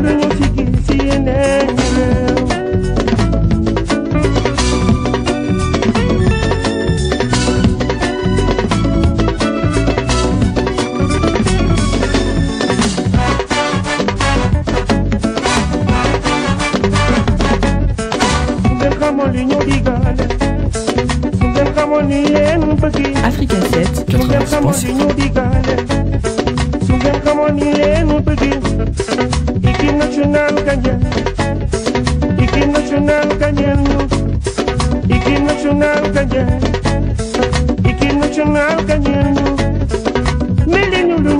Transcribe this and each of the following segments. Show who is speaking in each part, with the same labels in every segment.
Speaker 1: duñu sigi si yeneen réew.
Speaker 2: Africa 7, 80%.
Speaker 1: Équipe nationale gagnante, équipe nationale gagnante, équipe nationale gagnante, équipe nationale gagnante. Mais les nous nous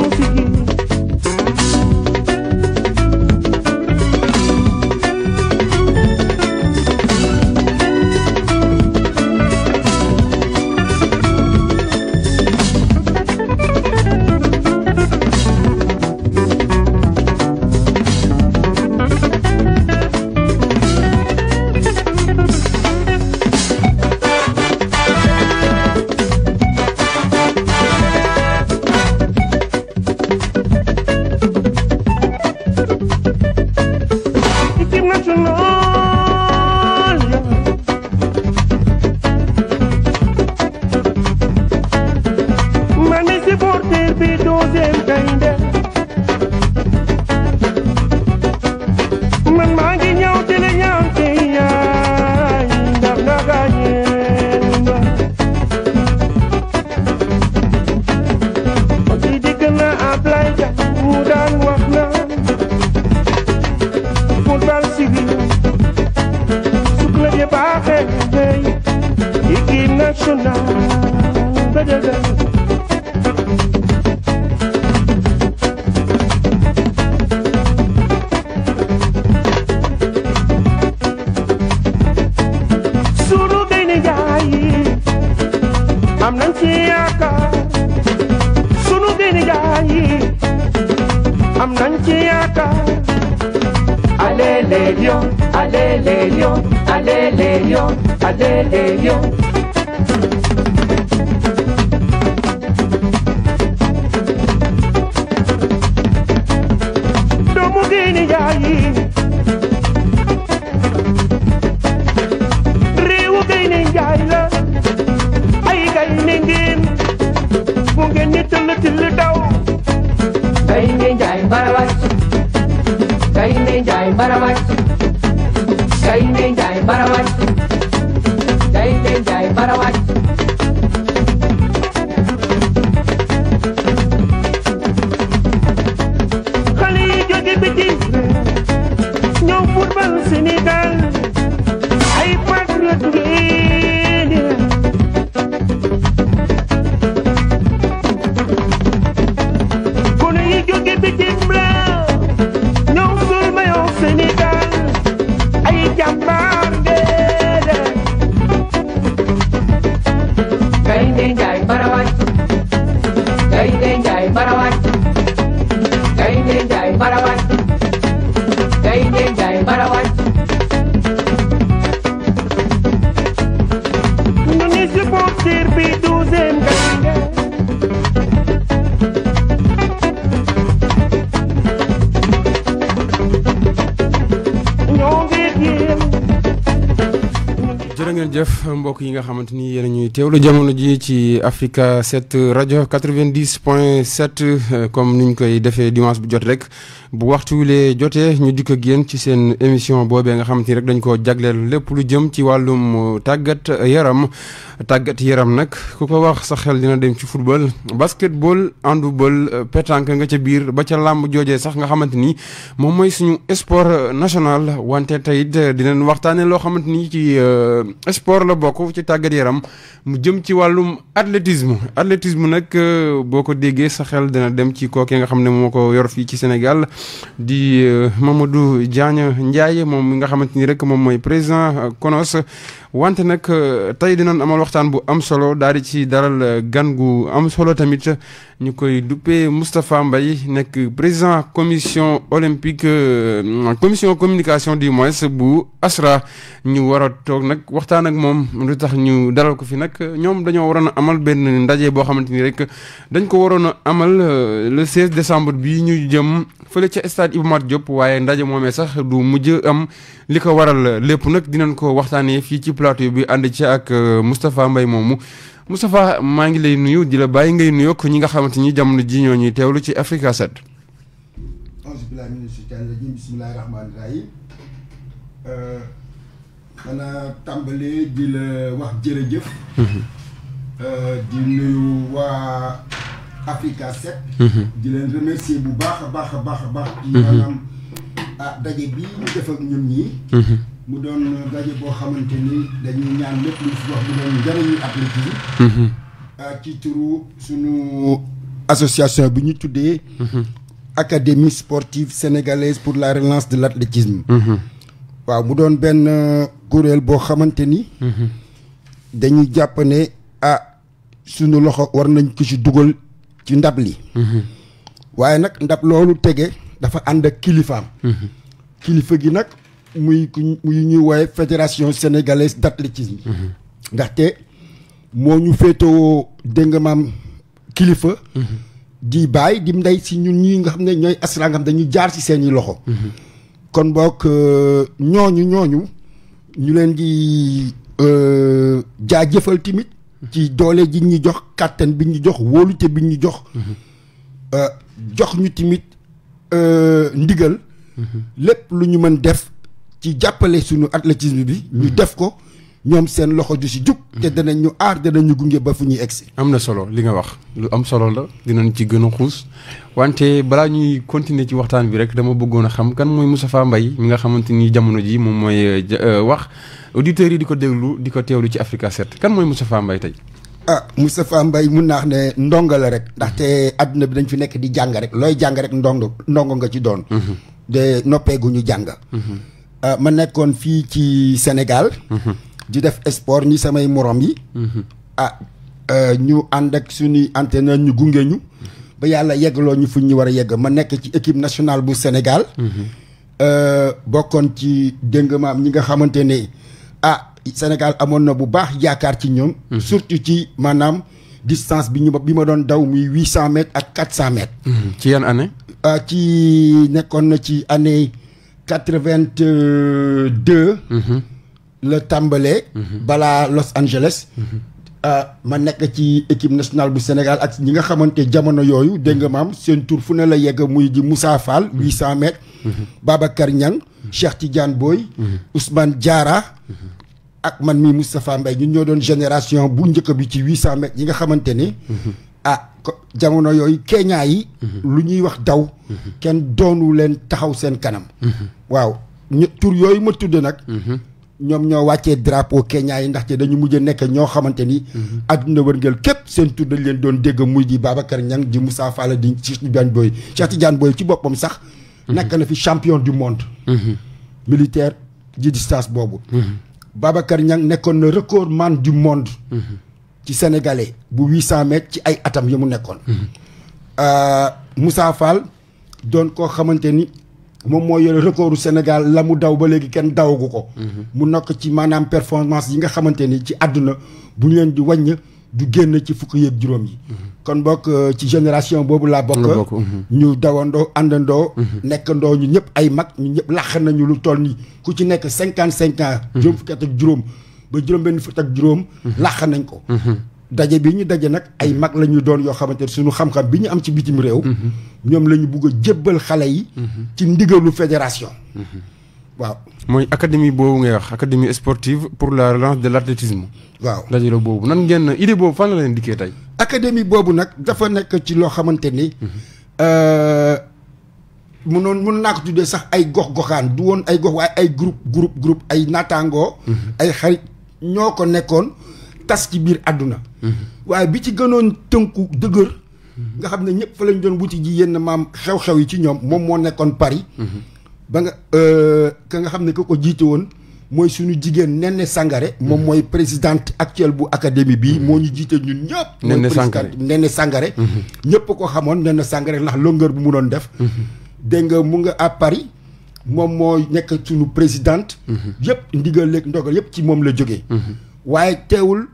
Speaker 1: allez les lions, allez les lions, allez les lions, allez les lions. Doomu Guinée yaay réewu Guinée yaay la ay gaynde ngeen bu ngeen ni tëll daw gaynde njaay barawat gaynde njaay barawat gaynde njaay barawat gaynde njaay barawat xale yi jóge biti ñëw football Sénégal ay patriote ngeen gone yi jóge biti ñëw sul mayo Sénégal ay jàmbaar ngeen gaynde njaay barawat gaynde njaay barawat gaynde njaay barawat gaynde njaay barawat ñu ni supporter bi 12e gaynde
Speaker 3: jërë ngeen jëf mbokk yi nga xamante ni yéen a ñuy teewlu jamono ji ci Africa 7 rajo 90.7 comme niñ koy defee dimanche bu jot rek bu waxtu lee jotee ñu dikk ak yéen ci seen émission boobee nga xamante ni rek dañ ko jagleel lépp lu jëm ci wàllum tàggat yaram nag ku ko wax sa xel dina dem ci football basketball handball pétanque nga ca biir ba ca làmb joojee sax nga xamante ni moom mooy suñu sport national wante tey dinañ waxtaanee loo xamante ni ci sport la bokk ci tàggat yaram mu jëm ci wàllum athlétisme nag boo ko déggee sa xel dina dem ci kooke nga xam ne moo ko yor fii ci Sénégal di Mamadou Diagne Ndiaye moom mi nga xamante ni rek moom mooy président CONOS wante nag tey dinañ amal waxtaan bu am solo daal di ci daral gan gu am solo tamit ñu koy duppee Moustapha Mbaye nekk président commission olympique commission communication du moins bu ASRA ñu war a toog nag waxtaan ak moom lu tax ñu dalal ko fi nag ñoom dañoo waroon a amal benn ndaje boo xamante ni rek dañ ko waroon a amal le 16 décembre bi ñu jëm fële ca stade Iba Mar Diop waaye ndaje moomee sax du mujj am li ko waral lépp nag dinañ ko waxtaanee fii ci plateau bi ànd ci ak Moustapha Mbaye moomu Moustapha maa ngi lay nuyu di la bàyyi ngay nuyoo ko ñi nga xamante ni jamono ji ñoo ñuy teewlu ci Africa 7.
Speaker 4: bismillahi rahmaani rahim xanaa tàmbalee di la wax jërëjëf. di nuyu waa Africa 7. di leen remercier bu baax a baax a baax a baax. ci maanaam daje bi ñu def ak ñun ñii. mu doon daje boo xamante ni dañuy ñaan lépp lu fi wax mu doon njëriñu athlétisme. ci turu sunu association bi ñu tuddee. Académie sportive sénégalaise pour la relance de l'athlétisme. waaw mu doon benn kuréel boo xamante ni. dañuy jàpp ne sunu loxo war nañ ko ci dugal ci ndab li. waaye nag ndab loolu tege dafa ànd ak kilifaam. kilifa gi nag muy ñuy woowe fédération sénégalaise d'athlétisme. ndaxte moo ñu féetewoo dégg nga maam kilifa. di bàyyi di ndey si ñun ñii nga xam ne ñooy ASRA nga xam dañuy jaar ci seeni loxo. kon boog ñooñu ñu leen di jaajëfal tamit ci doole ji ñu jox kàttan bi ñu jox wóolute bi ñu jox. jox ñu tamit ndigal. lépp lu ñu mën def ci jàppale suñu athlétisme bi. ñu def ko ñoom seen loxo du si jug. te danañ ñu aar danañu gunge ba fu ñuy egsi.
Speaker 3: am na solo li nga wax lu am solo la dinañ ci gën a xuus wante balaa ñuy continuer ci waxtaan bi rek dama bëggoon a xam kan mooy Moustapha Mbaye mi nga xamante ni jamono ji moom mooy wax auditeurs yi di ko déglu di ko teewlu ci Africa 7 kan mooy Moustapha Mbaye tey.
Speaker 4: Moustapha Mbaye mun naa wax ne ndongo la rek. ndaxte àdduna bi dañ fi nekk di jàng rek looy jàng rek ndongo nga ci doon. de noppeeguñu jàng. ma nekkoon fii ci Sénégal. di def sport ni samay morom yi. ñu ànd ak suñuy entraîneur ñu gunge ñu. ba yàlla yeggaloo ñu fu ñu war a yegg ma nekk ci équipe nationale bu Sénégal. bokkoon ci dégg maam ñi nga xamante ne Sénégal amoon na bu baax yaakaar ci ñoom. surtout ci maanaam distance bi ma doon daw muy 800 mètres ak 400 mètres.
Speaker 3: ci yan année.
Speaker 4: ci nekkoon na ci année 82. la tàmbalee. balaa Los Angeles. ma nekk ci équipe nationale bu Sénégal ak ñi nga xamante jamono yooyu dégg nga maam seen tur fu ne la yegg muy di Moussa Fall 800 mètres. Babacar Niang. Cheikh Tidiane Boy. Ousmane Diarra. ak man mii Moustapha Mbaye ñun ñoo doon génération bu njëkk bi ci 800 mètres yi nga xamante ni. jamono yooyu Kenya yi. lu ñuy wax daw. kenn doonu leen taxaw seen kanam. waaw tur yooyu ma tudd nag. ñoom ñoo wàccee drapeau Kenya yi ndaxte dañu mujj a nekk ñoo xamante ni. àdduna wërngël képp seen tur dañ leen doon dégg muy di Babacar Niang di Moussa Fall di Cheikh Tidiane Boy. Cheikh Tidiane Boy ci boppam sax. nekk na fi champion du monde. militaire ji distance boobu. Babacar Niang nekkoon na recordman du monde. ci sénégalais bu 800 mètres ci ay atam yi mu nekkoon. Moussa Fall doon koo xamante ni moom moo yore recordu Sénégal la mu daw ba léegi kenn dawagu ko. mu nekk ci maanaam performance yi nga xamante ni ci àdduna bu ñu leen di wàññ du génn ci fukk yeeg juróom yi. kon bokk ci génération boobu laa bokk. ñu dawandoo àndandoo. nekkandoo ñu ñëpp ay mag ñu ñëpp làq nañu lu toll nii ku ci nekk 55 ans. juróom fukki at ak juróom ba juróom benn fukk ak juróom. làq nañ ko. daje bi ñu daje nag ay mag la ñu doon yoo xamante ne suñu xam-xam bi ñu am ci bitim réew. ñoom la ñu bugg a jébbal xale yi. ci ndigalu fédération. waaw
Speaker 3: mooy académie boobu ngay wax académie sportive pour la relance de l'athlétisme.
Speaker 4: waaw
Speaker 3: daje la boobu nan ngeen idée boobu fan la leen dikkee tey.
Speaker 4: académie boobu nag dafa nekk ci loo xamante ni. mun naa ko tuddee sax ay gox-goxaan du woon ay gox waaye ay groupe ay naataangoo. ay xarit ñoo ko nekkoon. tas ci biir àdduna. waaye bi ci gënoon tënku dëgër. nga xam ne ñëpp fa lañ doon wuti ji yenn maam xew-xew yi ci ñoom moom moo nekkoon Paris. ba nga ka nga xam ne ko jiite woon mooy suñu jigéen Néné Sangaré moom mooy présidente actuelle bu académie bi moo ñu jiite ñun ñëpp.
Speaker 3: Néné Sangaré
Speaker 4: Néné Sangaré. ñëpp ko xamoon Néné Sangaré ndax longueur bu mu doon def. dégg nga mu nga à Paris moom moo nekk suñu présidente. yëpp ndigal léeg ndogal yëpp ci moom la jógee. waaye teewul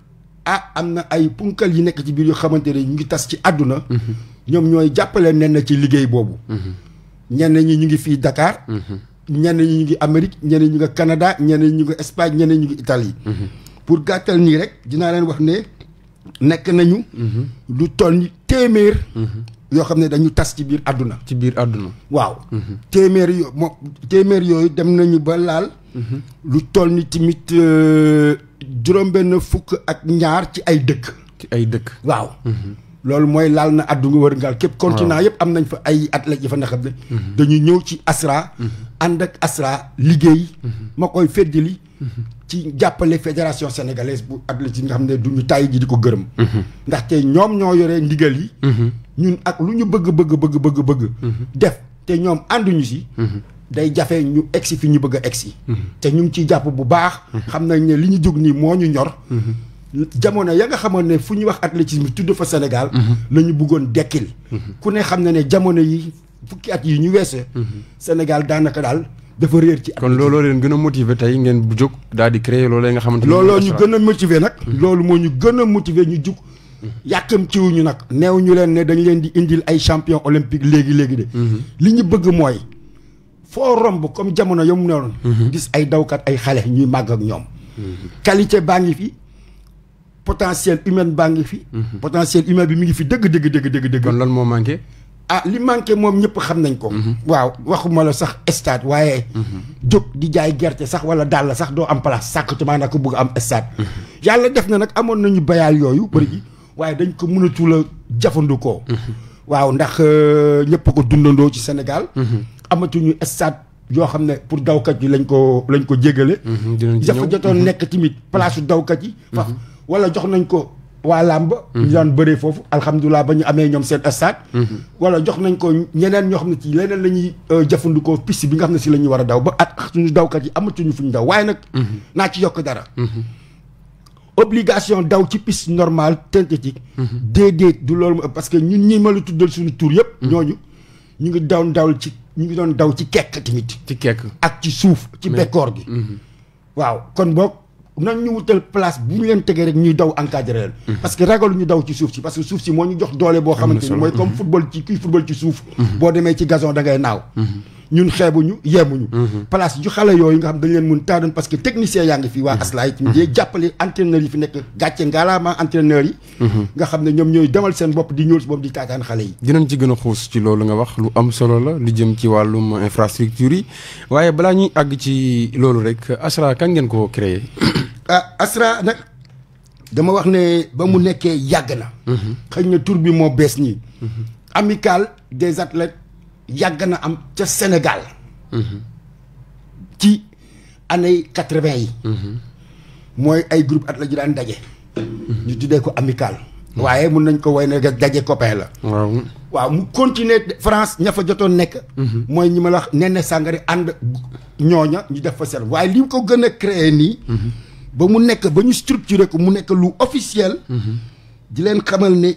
Speaker 4: am na ay punkal yi nekk ci biir yoo xamante ne ñu ngi tas ci àdduna. ñoom ñooy jàppale Néné ci liggéey boobu. ñenn ñi ñu ngi fii Dakar. ñenn ñi ñu ngi Amérique ñenn ñi ñu ngi Canada ñenn ñi ñu ngi Espagne ñenn ñi ñu ngi Italie. pour gàttal nii rek dinaa leen wax ne nekk nañu. lu toll ni téeméer. yoo xam ne dañu tas ci biir àdduna.
Speaker 3: ci biir àdduna.
Speaker 4: waaw. téeméer yooyu dem nañu ba laal. lu toll ni tamit juróom-benn fukk ak ñaar ci ay dëkk.
Speaker 3: ci ay dëkk.
Speaker 4: waaw. loolu mooy laal na àdduna wërngal képp continent yëpp am nañ fa ay athlètes yi fa nga xam ne dañu ñëw ci ASRA ànd ak ASRA liggéey ma koy feddali ci jàppale fédération sénégalaise bu athlètes yi nga xam ne duñu tàyyi ji di ko gërëm ndaxte ñoom ñoo yoree ndigal yi ñun ak lu ñu bëgg def te ñoom ànduñu si day jafe ñu egsi fi ñu bëgg a egsi te ñu ngi ciy jàpp bu baax xam nañ ne li ñu jóg nii moo ñu ñor jamono ya nga xamoon ne fu ñuy wax athlétisme tudd fa Sénégal la ñu bëggoon dekkil ku ne xam na ne jamono yi fukki at yi ñu weese Sénégal daanaka daal dafa réer ci
Speaker 3: kon looloo leen gën a motiver tey ngeen bu jóg daal di créer loolu nga xamante
Speaker 4: looloo ñu gën a motiver nag loolu moo ñu gën a motiver ñu jug yàkkam ciwuñu nag neew ñu leen ne dañ leen di indil ay champion olympique léegi de li ñu bëgg mooy foo romb comme jamono yom noonu gis ay dawkat ay xale ñuy màgg ak ñoom qualité baa ngi fi potentiel humain baa ngi fi. potentiel humain bi mi ngi fi dëgg.
Speaker 3: kon lan moo manqué.
Speaker 4: li manqué moom ñëpp xam nañ ko. waaw waxuma la sax stade waaye. jóg di jaay gerte sax wala daal sax doo am place sàkkatuma nag ko bëgg am stade. yàlla def na nag amoon nañu bayaal yooyu bëri gi waaye dañ ko mënatul a jafandikoo. waaw ndax ñëpp ko dundandoo ci Sénégal. amatuñu stade yoo xam ne pour dawkat yi lañ ko jégale. dafa jotoon nekk tamit place dawkat yi. wala jox nañ ko waa làmb ñu daan bëree foofu alhamdulilah ba ñu amee ñoom seen stade wala jox nañ ko ñeneen ñoo xam ne ci leneen la ñuy jëfandikoo piste bi nga xam ne si la ñuy war a daw ba at suñu dawkat yi amatuñu fu ñu daw waaye nag naa ci yokk dara obligation daw ci piste normale synthétique déedéet du loolu parce que ñun ñi ma la tuddal suñu tur yëpp ñooñu ñu ngi doon daw ci kekk tamit
Speaker 3: ci kekk
Speaker 4: ak ci suuf ci bekkoor gi waaw kon boog nañ ñu wutal place bu ñu leen tegee rek ñuy daw encadré leen parce que ragalu ñu daw ci suuf si parce que suuf si moo ñu jox doole boo xamante ni mooy comme football ci kuy football ci suuf boo demee ci gazon da ngay naaw ñun xeebuñu yeemuñu place yu xale yooyu nga xam dañ leen mun taadoon parce que technicien yaa ngi fi waa ASLA yi ci jàppale entraîneurs yi fi nekk gàcce ngaalaama entraîneurs yi nga xam ne ñoom ñooy demal seen bopp di ñëw si bopp di taataan xale yi
Speaker 3: dinañ ci gën a xuus ci loolu nga wax lu am solo la lu jëm ci wàllum infrastructure yi waaye balaa ñuy àgg ci loolu rek ASRA kañ ngeen ko créé
Speaker 4: ASRA nag dama wax ne ba mu nekkee yàgg na xëy na tur bi moo bees nii amicale des athlètes yàgg na am ca Sénégal ci année 80 yi mooy ay groupe athlètes yu daan daje ñu tuddee ko amicale waaye mun nañ ko woy ne daje copain la waaw mu continuer France ña fa jotoon nekk mooy ñi ma la wax Néné Sangaré ànd ñooña ñu def fa seen waaye li ko gën a créer nii ba mu nekk ba ñu structuré ko mu nekk lu officiel di leen xamal ne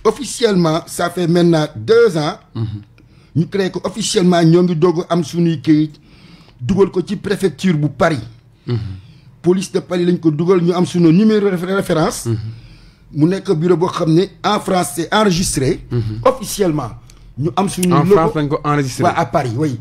Speaker 4: officiellement ça fait maintenant 2 ans ñu créé ko officiellement ñoo ngi doog am suñuy këyit dugal ko ci préfecture bu Paris police de Paris lañ ko dugal ñu am suñu numéro référence mu nekk bureau boo xam ne en France c'est enregistré officiellement ñu am suñu
Speaker 3: en
Speaker 4: logo
Speaker 3: France lañ ko enregistré
Speaker 4: à Paris oui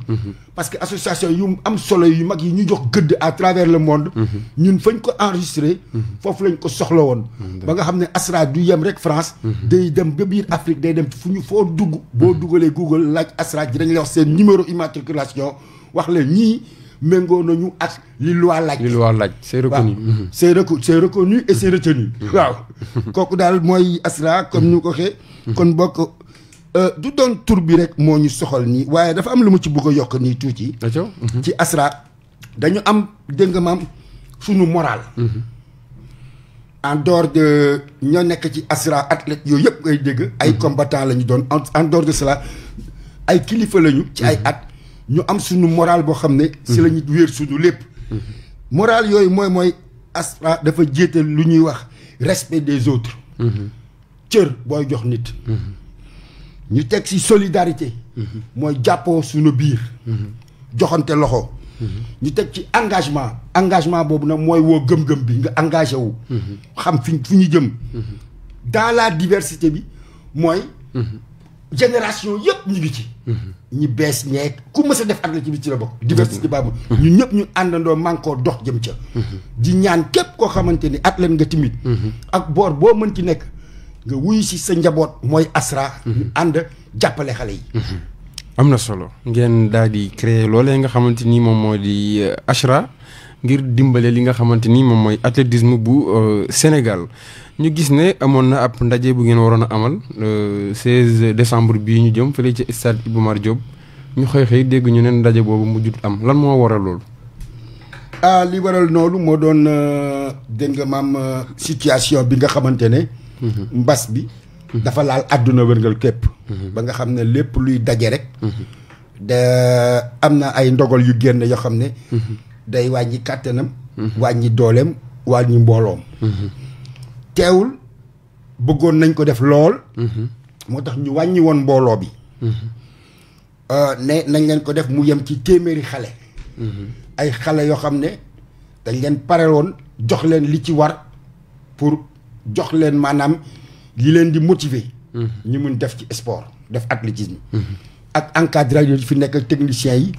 Speaker 4: parce que association yu am solo yu mag yi ñu jox gëdd à travers le monde ñun fañ ko enregistré foofu lañ ko soxla woon ba nga xam ne ASRA du yem rek France day dem ba biir Afrique day dem fu ñu foo dugg boo dugalee Google laaj ASRA dinañ la wax seen numéro immatriculation wax leen ñii méngoo nañu ak li loi laaj
Speaker 3: c'est reconnu
Speaker 4: c'est reconnu et c'est retenu waaw kooku daal mooy ASRA comme ñu ko waxee kon bokk du doon tur bi rek moo ñu soxal nii waaye dafa am lu mu ci bëgg a yokk nii tuuti ci ASRA dañu am dégg nga maam suñu moral en dehors de ñoo nekk ci ASRA athlètes yooyu yëpp ngay dégg ay combattants la ñu doon en dehors de cela ay kilifa lañu ci ay at ñu am suñu moral boo xam ne si la ñu wéer suñu lépp morale yooyu mooy ASRA dafa jiital lu ñuy wax respect des autres. cër booy jox nit. ñu teg ci solidarité. mooy jàppoo suñu biir. joxante loxo. ñu teg ci engagement boobu nag mooy woo gëm-gëm bi nga engagé wu. xam fi ñu jëm. dans la diversité bi mooy. génération yëpp ñu ngi ci. ñi bees ñeeg ku mës a def athlétisme bi ci la bokk. diversité baabu ñun ñëpp ñu àndandoo mànkoo dox jëm ca. di ñaan képp koo xamante ni athlète nga timit ak boor boo mën ci nekk nga wuyu si sa njaboot mooy ASRA. ñu ànd jàppale xale yi.
Speaker 3: am na solo ngeen daal di créer loolee nga xamante ni moom moo di ASRA ngir dimbale li nga xamante ni moom mooy athlétisme bu Sénégal. ñu gis ne amoon na ab ndaje bu ngeen waroon a amal 16 décembre bii ñu jëm fële ci stade Iba Mar Diop ñu xëy dégg ñu ne ndaje boobu mujjut am lan moo waral loolu.
Speaker 4: li waral noonu moo doon dégg nga maam situation bi nga xamante ne. mbas bi. dafa laal àdduna wërngal képp. ba nga xam ne lépp luy daje rek. am na ay ndogal yu génn yoo xam ne. day wàññi kàttanam. wàññi dooleem wàññi mbooloom. teewul bëggoon nañ ko def lool. moo tax ñu wàññi woon mbooloo bi. ne nañ leen ko def mu yem ci téeméeri xale. ay xale yoo xam ne dañ leen pare woon jox leen li ci war pour jox leen maanaam li leen di motiver. ñu mun def ci sport def athlétisme. ak encadreur yi fi nekk techniciens yi.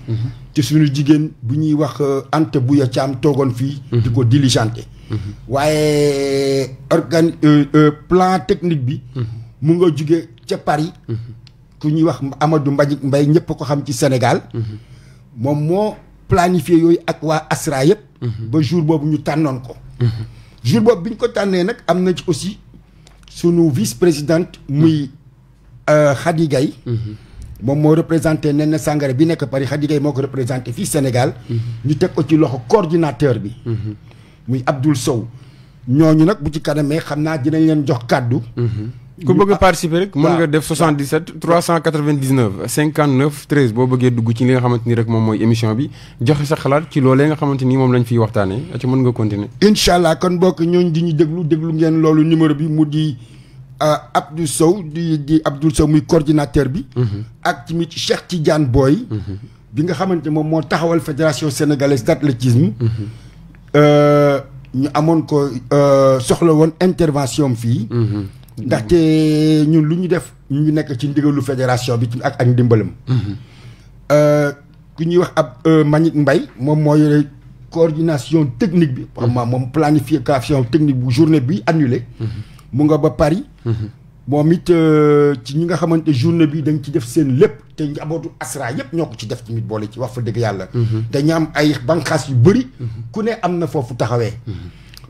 Speaker 4: te suñu jigéen bu ñuy wax Anta Bouya Thiam toogoon fii. di ko diligenté. waaye plan technique bi. mu nga jóge ca Paris. ku ñuy wax Amadou Mbaye ñëpp ko xam ci Sénégal. moom moo planifié yooyu ak waa ASRA yëpp. ba jour boobu ñu tànnoon ko. jour boobu bi ñu ko tànnee nag am na ci aussi sunu vice présidente muy Khady Gaye. moom moo représenté Néné Sangaré bi nekk Paris Khady Gaye moo ko représenté fii Sénégal. ñu teg ko ci loxo coordinateur bi. muy Abdoul Sow ñooñu nag bu ci kanamee xam naa dinañ leen jox kàddu.
Speaker 3: ku bëgg a participer rek mën nga def 77 399 59 13 boo bëggee dugg ci li nga xamante ni rek moom mooy émission bi joxe sa xalaat ci loolee nga xamante ni moom lañ fiy waxtaanee ci mën nga continuer.
Speaker 4: incha allah kon mbokk ñooñu di ñu déglu ngeen loolu numéro bi mu di Abdou Sow di Abdoul Sow muy coordinateur bi. ak tamit Cheikh Tidiane Boy. bi nga xamante moom moo taxawal fédération sénégalaise d'athlétisme. ñu amoon ko soxla woon intervention fii. ndaxte ñun lu ñu def ñu nekk ci ndigalu fédération bi ak ndimbalam. ku ñuy wax ab Manick Mbaye moom moo yore coordination technique bi. moom planification technique bu journée bi annulé. mu nga ba Paris. moom it ci ñi nga xamante journée bi dañ ci def seen lépp te njabootu ASRA yëpp ñoo ko ci def tamit boole ci wax fa dëgg yàlla. dañu am ay bànqaas yu bëri. ku ne am na foofu taxawee.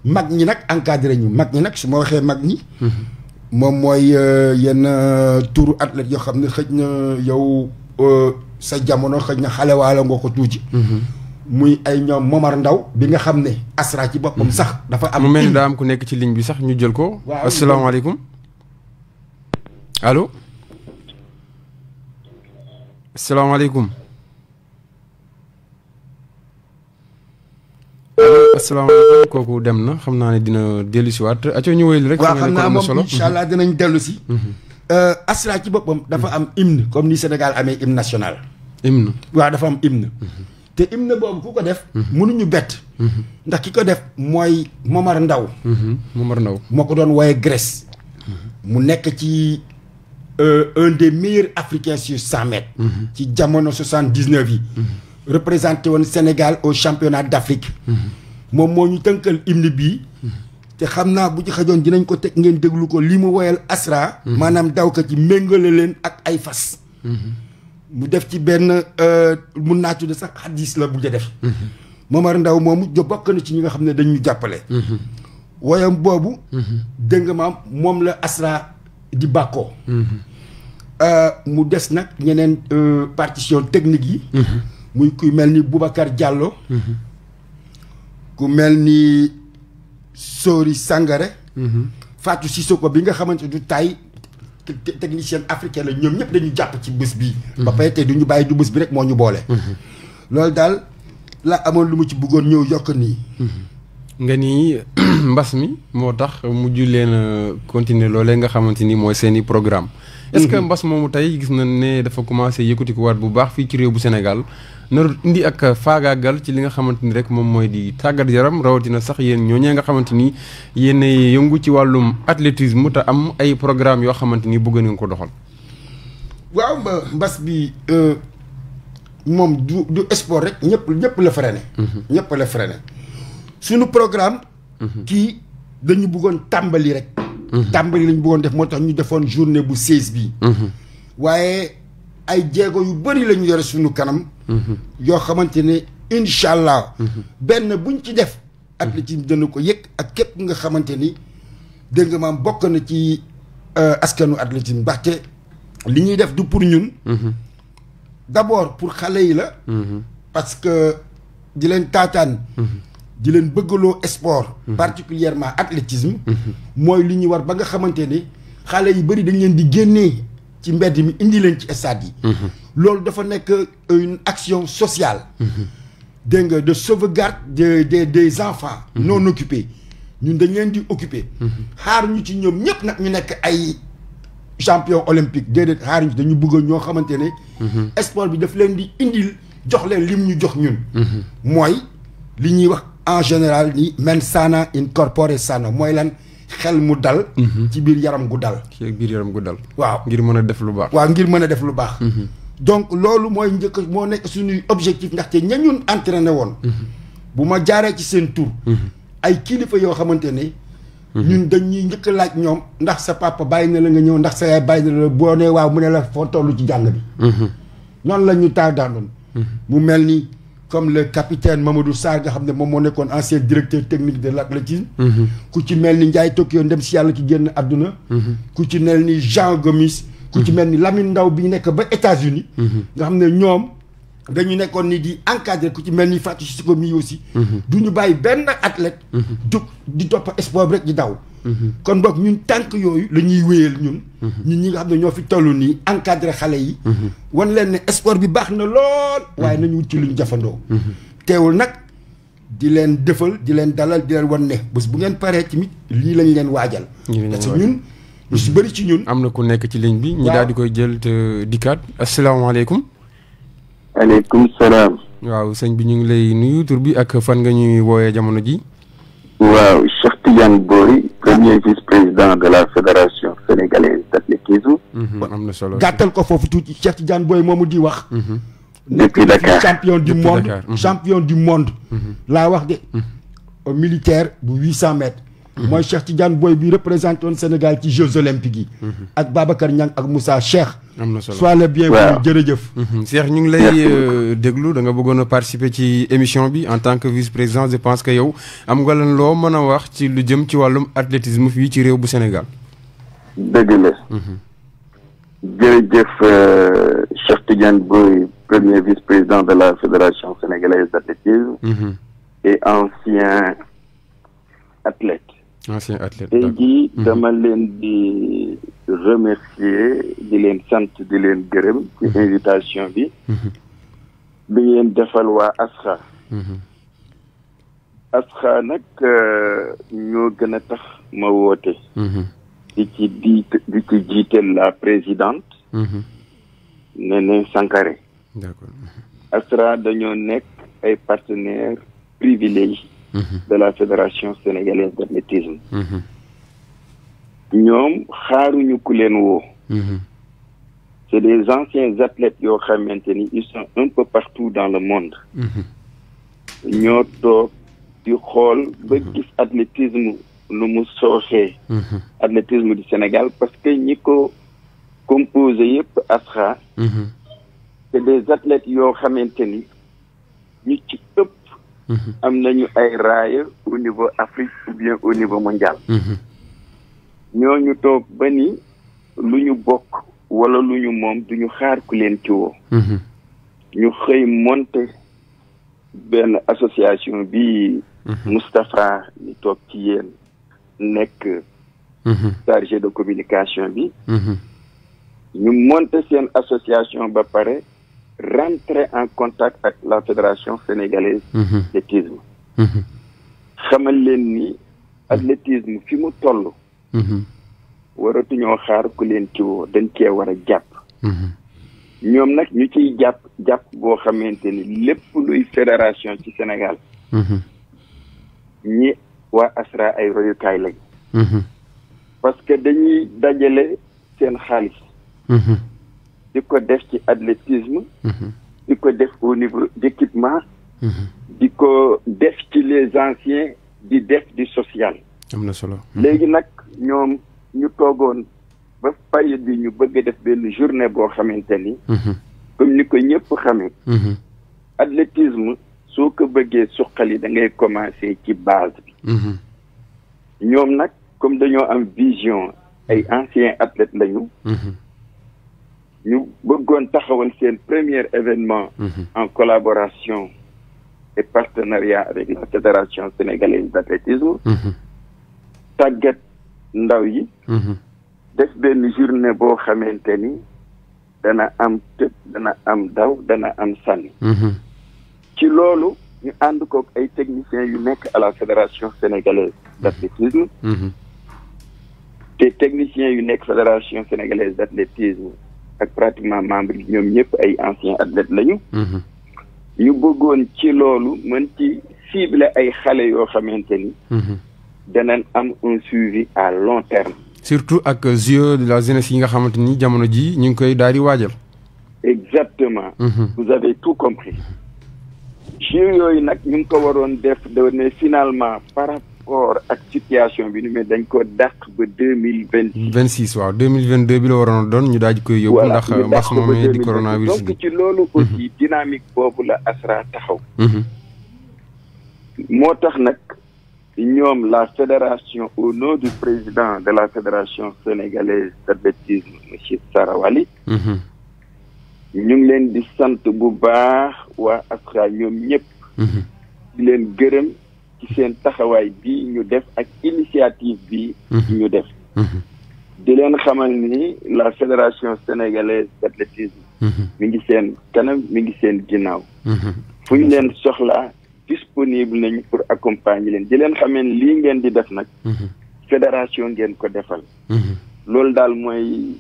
Speaker 4: mag ñi nag encadré ñu mag ñi nag su ma waxee mag ñi. moom mooy yenn turu athlète yoo xam ne xëj na yow sa jamono xëj na xale waala nga ko tuuti. muy ay ñoom Momar Ndaw bi nga xam ne ASRA ci boppam sax dafa am.
Speaker 3: mu mel ni daa am ku nekk ci ligne bi sax ñu jël ko. waaw asalaamaaleykum. allo. asalaamaaleykum. asalaamaaleykum kooku dem na xam naa ne dina dellu si waat aco ñu wéyal rek.
Speaker 4: waaw xam naa moom incha allah dinañ dellu si. ASRA ci boppam dafa am hymne comme ni Sénégal amee hymne national.
Speaker 3: hymne
Speaker 4: waaw dafa am hymne. te hymne boobu ku ko def. mënuñu bett. ndax ki ko def mooy Momar Ndaw.
Speaker 3: Momar Ndaw
Speaker 4: moo ko doon wooye Grèce. mu nekk ci un des meilleurs africains sur 100 mètres. ci jamono 79 yi. représenté woon Sénégal au championnat d'Afrique. moom moo ñu tënkal hymne bii. te xam naa bu ci xajoon dinañ ko teg ngeen déglu ko li mu woyal ASRA. maanaam daw ko ci méngale leen ak ay fas. mu def ci benn mun naa tudd sax xadis la bu ja def. Momar Ndaw moomu bokk na ci ñi nga xam ne dañu jàppale. woyam boobu. dégg nga maam moom la ASRA di bàkkoo. mu des nag ñeneen partition technique yi. muy ku mel ni Boubacar Diallo. ku mel ni Sori Sangaré. Fatou Sissoko bi nga xamante du tay technicienne africaine la ñoom ñëpp dañu jàpp ci bés bii. ba pare te du ñu bàyyi du bés bi rek moo ñu boole. loolu daal la amoon lu mu ci bëggoon ñëw yokk nii.
Speaker 3: nga ni mbas mi moo tax mujj leen continuer loolee nga xamante ni mooy seen i programme est-ce que mbas moomu tey gis nañ ne dafa commencé yëkkati ko waat bu baax fii ci réew bu Sénégal nar indi ak faagaagal ci li nga xamante ni rek moom mooy di tàggat yaram rawatina sax yéen ñooñee nga xamante ni yéen yëngu ci wàllum athlétisme te am ay programme yoo xamante ni bëgg nañ ko doxal.
Speaker 4: waaw mbas bi moom du sport rek ñëpp la freiné. ñëpp la freiné. suñu programme. kii dañu bëggoon tàmbali rek. tàmbali lañu bëggoon def moo tax ñu defoon journée bu 16 bii. waaye ay jéego yu bëri lañu yore suñu kanam. yoo xamante ne incha allah. benn buñ ci def. athlétisme dana ko yëg ak képp nga xamante ni dégg nga maam bokk na ci askanu athlétisme ndaxte li ñuy def du pour ñun. d'abord pour xale yi la. parce que di leen taataan. di leen bëggaloo sport. particulièrement athlétisme. mooy li ñu war ba nga xamante ni xale yu bëri dañ leen di génnee ci mbedd mi indi leen ci stade yi. loolu dafa nekk une action sociale. dégg nga de sauvegarde des enfants. non occupés ñun dañ leen di occuper. xaar ñu ci ñoom ñëpp nag ñu nekk ay champion olympique déedéet xaar ñu dañu bëgg ñoo xamante ne. sport bi daf leen di indil jox leen lim ñu jox ñun. mooy li ñuy wax. en général ni mens sana in corpore sano mooy lan xel mu dal. ci biir yaram gu dal.
Speaker 3: ci biir yaram gu dal.
Speaker 4: waaw
Speaker 3: ngir mën a def lu baax.
Speaker 4: waaw ngir mën a def lu baax. donc loolu mooy njëkk moo nekk suñuy objectif ndaxte ña ñun entraîné woon. bu ma jaaree ci seen tur. ay kilifa yoo xamante ne. ñun dañuy njëkk laaj ñoom ndax sa papa bàyyi na la nga ñëw ndax sa yaay bàyyi na la boo nee waaw mu ne la foo toll ci jàng bi. noonu la ñu daanoon. mu mel ni. comme le capitaine Mamadou Sarr nga xam ne moom moo nekkoon ancien directeur technique de l'athlétisme. ku ci mel ni Ndiaye Tokyo ndem si yàlla ci génn àdduna. ku ci mel ni Jean Gomis. ku ci mel ni Lamine Ndaw bi nekk ba États-Unis nga xam ne ñoom dañu nekkoon ni di encadrer ku ci mel ni Fatou Siko mi aussi. du ñu bàyyi benn athlète. di topp sport rek di daw. kon boog ñun tànk yooyu la ñuy wéyal ñun. ñun ñi nga xam ne ñoo fi toll nii encadré xale yi. wan leen ne sport bi baax na lool. waaye nañu wut ci lu ñu jafandoo. teewul nag di leen defal di leen dalal di leen wan ne bés bu ngeen paree tamit lii lañ leen waajal. parce que ñun ñu si bëri ci ñun.
Speaker 3: am na ku nekk ci ligne bi. ñu daal di koy jël te dikkaat asalaamaaleykum.
Speaker 5: aleykum salaam.
Speaker 3: waaw sëñ bi ñu ngi lay nuyu tur bi ak fan nga ñuy wooyee jamono ji.
Speaker 5: waaw Cheikh Tidiane Boy premier vice-président de la fédération sénégalaise d'athlétisme.
Speaker 3: am na solo
Speaker 4: gàttal ko foofu tuuti Cheikh Tidiane Boy moomu di wax.
Speaker 5: depuis Dakar
Speaker 4: champion du
Speaker 3: Depuis
Speaker 4: monde
Speaker 3: Dakar.
Speaker 4: champion du monde. laa wax de. militaire bu 800 mètres. mooy Cheikh Tidiane Boy bi représenté woon Sénégal ci Jeux olympiques yi. ak Babacar Niang ak Moussa Cheikh.
Speaker 3: am na solo
Speaker 4: sois le bienvenu jërëjëf.
Speaker 3: Cheikh ñu ngi lay déglu da nga bëggoon a participer ci émission bi en tant que vice-président je pense que yow am nga lan loo mën a wax ci lu jëm ci wàllum athlétisme fii ci réew bu Sénégal.
Speaker 5: dëgg la. jërëjëf Cheikh Tidiane Boy premier vice-président de la fédération sénégalaise d'athlétisme. et ancien athlète.
Speaker 3: ancien athlète.
Speaker 5: tey jii dama leen di remercier di leen sant di leen gërëm ci invitation bi. bi ngeen defal waa ASRA. ASRA nag ñoo gën a tax ma woote. di ci jiital la présidente. Néné Sankaré.
Speaker 3: D'accord.
Speaker 5: ASRA dañoo nekk ay partenaires privilégiés. de la fédération sénégalaise d'athlétisme. ñoom xaaruñu ku leen woo. c'est des anciens athlètes yoo xamante ni ils sont un peu partout dans le monde. ñoo toog di xool ba gis athlétisme lu mu sooxee. athlétisme du Sénégal parce que ñi ko composé yëpp ASRA. c'est des athlètes yoo xamante ni ñu ci ëpp. am nañu ay raaya au niveau Afrique ou bien au niveau mondial. ñooñu toog ba ni lu ñu bokk wala lu ñu moom duñu xaar ku leen ci woo. ñu xëy monter benn association bi. Moustapha ñu toog ci yéen nekk. chargé de communication bi. ñu monter seen association ba pare rentrer en contact avec la fédération sénégalaise d'athlétisme. xamal leen ni athlétisme fi mu toll. waratuñoo xaar ku leen ci woo dañ cee war a jàpp. ñoom nag ñu ciy jàpp boo xamante ni lépp luy fédération ci Sénégal. ñi waa ASRA ay royukaay lañ. parce que dañuy dajale seen xaalis. di ko def ci athlétisme. di ko def au niveau d'équipement. di ko def ci les anciens di def di social.
Speaker 3: am na solo.
Speaker 5: léegi nag ñoom ñu toogoon ba période bi ñu bëgg a def benn journée boo xamante ni. comme ni ko ñëpp xamee. athlétisme soo ko bëggee suqali da ngay commencer ci base bi. ñoom nag comme dañoo am vision ay anciens athlètes lañu. ñu bëggoon taxawal seen premier événement. en collaboration et partenariat avec la fédération sénégalaise d'athlétisme. tàggat ndaw yi. def benn journée boo xamante ni dana am tëb dana am daw dana am sànni. ci loolu ñu ànd kook ay techniciens yu nekk à la fédération sénégalaise d'athlétisme. te techniciens yu nekk fédération sénégalaise d'athlétisme ak pratiquement membres yi ñoom ñëpp ay anciens athlètes lañu. ñu bëggoon ci loolu mën ci cibler ay xale yoo xamante ni. danañ am un suivi à long terme.
Speaker 3: surtout ak JO de la jeunesse yi nga xamante ni jamono ji ñu ngi koy daal di waajal.
Speaker 5: exactement. vous avez tout compris. JO yooyu nag ñu ngi ko waroon def mais finalement par rapport ak situation bi ni mais dañ ko dàq ba 2026
Speaker 3: waaw 2022 bi la waroon doon ñu daal di koy yóbbu. ndax mbas moomee di coronavirus bi
Speaker 5: donc ci loolu aussi dynamique boobu la ASRA taxaw. moo tax nag ñoom la fédération au nom du président de la fédération sénégalaise d'athlétisme monsieur Sarawali. ñu ngi leen di sant bu baax waa ASRA ñoom ñëpp. di leen gërëm ci seen taxawaay bi ñu def ak initiative bi ñu def. di leen xamal ni la fédération sénégalaise d'athlétisme. mi ngi seen kanam mi ngi seen ginnaaw. fu ñu leen soxlaa disponible nañu pour accompagner leen di leen xamee ni lii ngeen di def nag. fédération ngeen ko defal. loolu daal mooy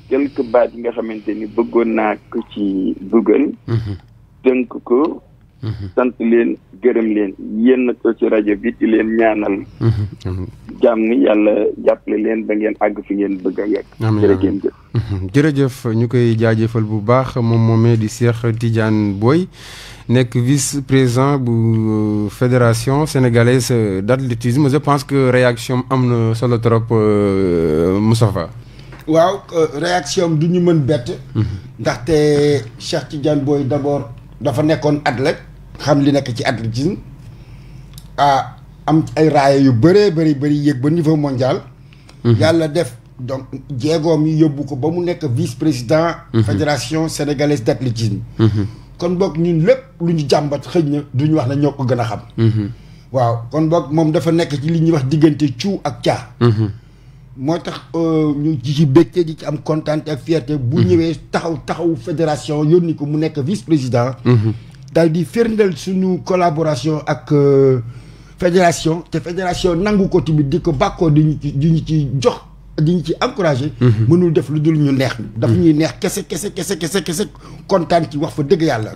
Speaker 5: quelques baat yi nga xamante ni bëggoon naa ko ci dugal. tënk ko. sant leen gërëm leen yéen nag ko ci rajo bi di leen ñaanal. jàmm yàlla jàppale leen ba ngeen àgg fi ngeen bëgg a yegg.
Speaker 3: jërëjëf ñu koy jaajëfal bu baax moom moomee di Cheikh Tidiane Boye nekk vice-président bu fédération sénégalaise d'athlétisme. je pense que réaction am na solo trop Moustapha.
Speaker 4: waaw réaction du ñu mën bett. ndaxte Cheikh Tidiane Boye d'abord dafa nekkoon athlète xam li nekk ci athlétisme am ay raaya yu bëree bëri yéeg ba niveau mondial. yàlla def donc jéegoom yi yóbbu ko ba mu nekk vice-président. fédération sénégalaise d'athlétisme. kon boog ñun lépp lu ñu jàmbat xëj na duñu wax ne ñoo ko gën a xam. waaw kon boog moom dafa nekk ci li ñuy wax diggante cu ak caa. moo tax ñu ci bégte di ci am kontaan ak fierté bu ñëwee taxawu fédération yónni ko mu nekk vice-président. daal di firndeel suñu collaboration ak fédération te fédération nangu ko tamit di ko bàkkoo di ñu ci jox di ñu ci encouragé. mënul def lu dul ñu neex. dafa ñuy neex kese kontaan ci wax fa dëgg yàlla.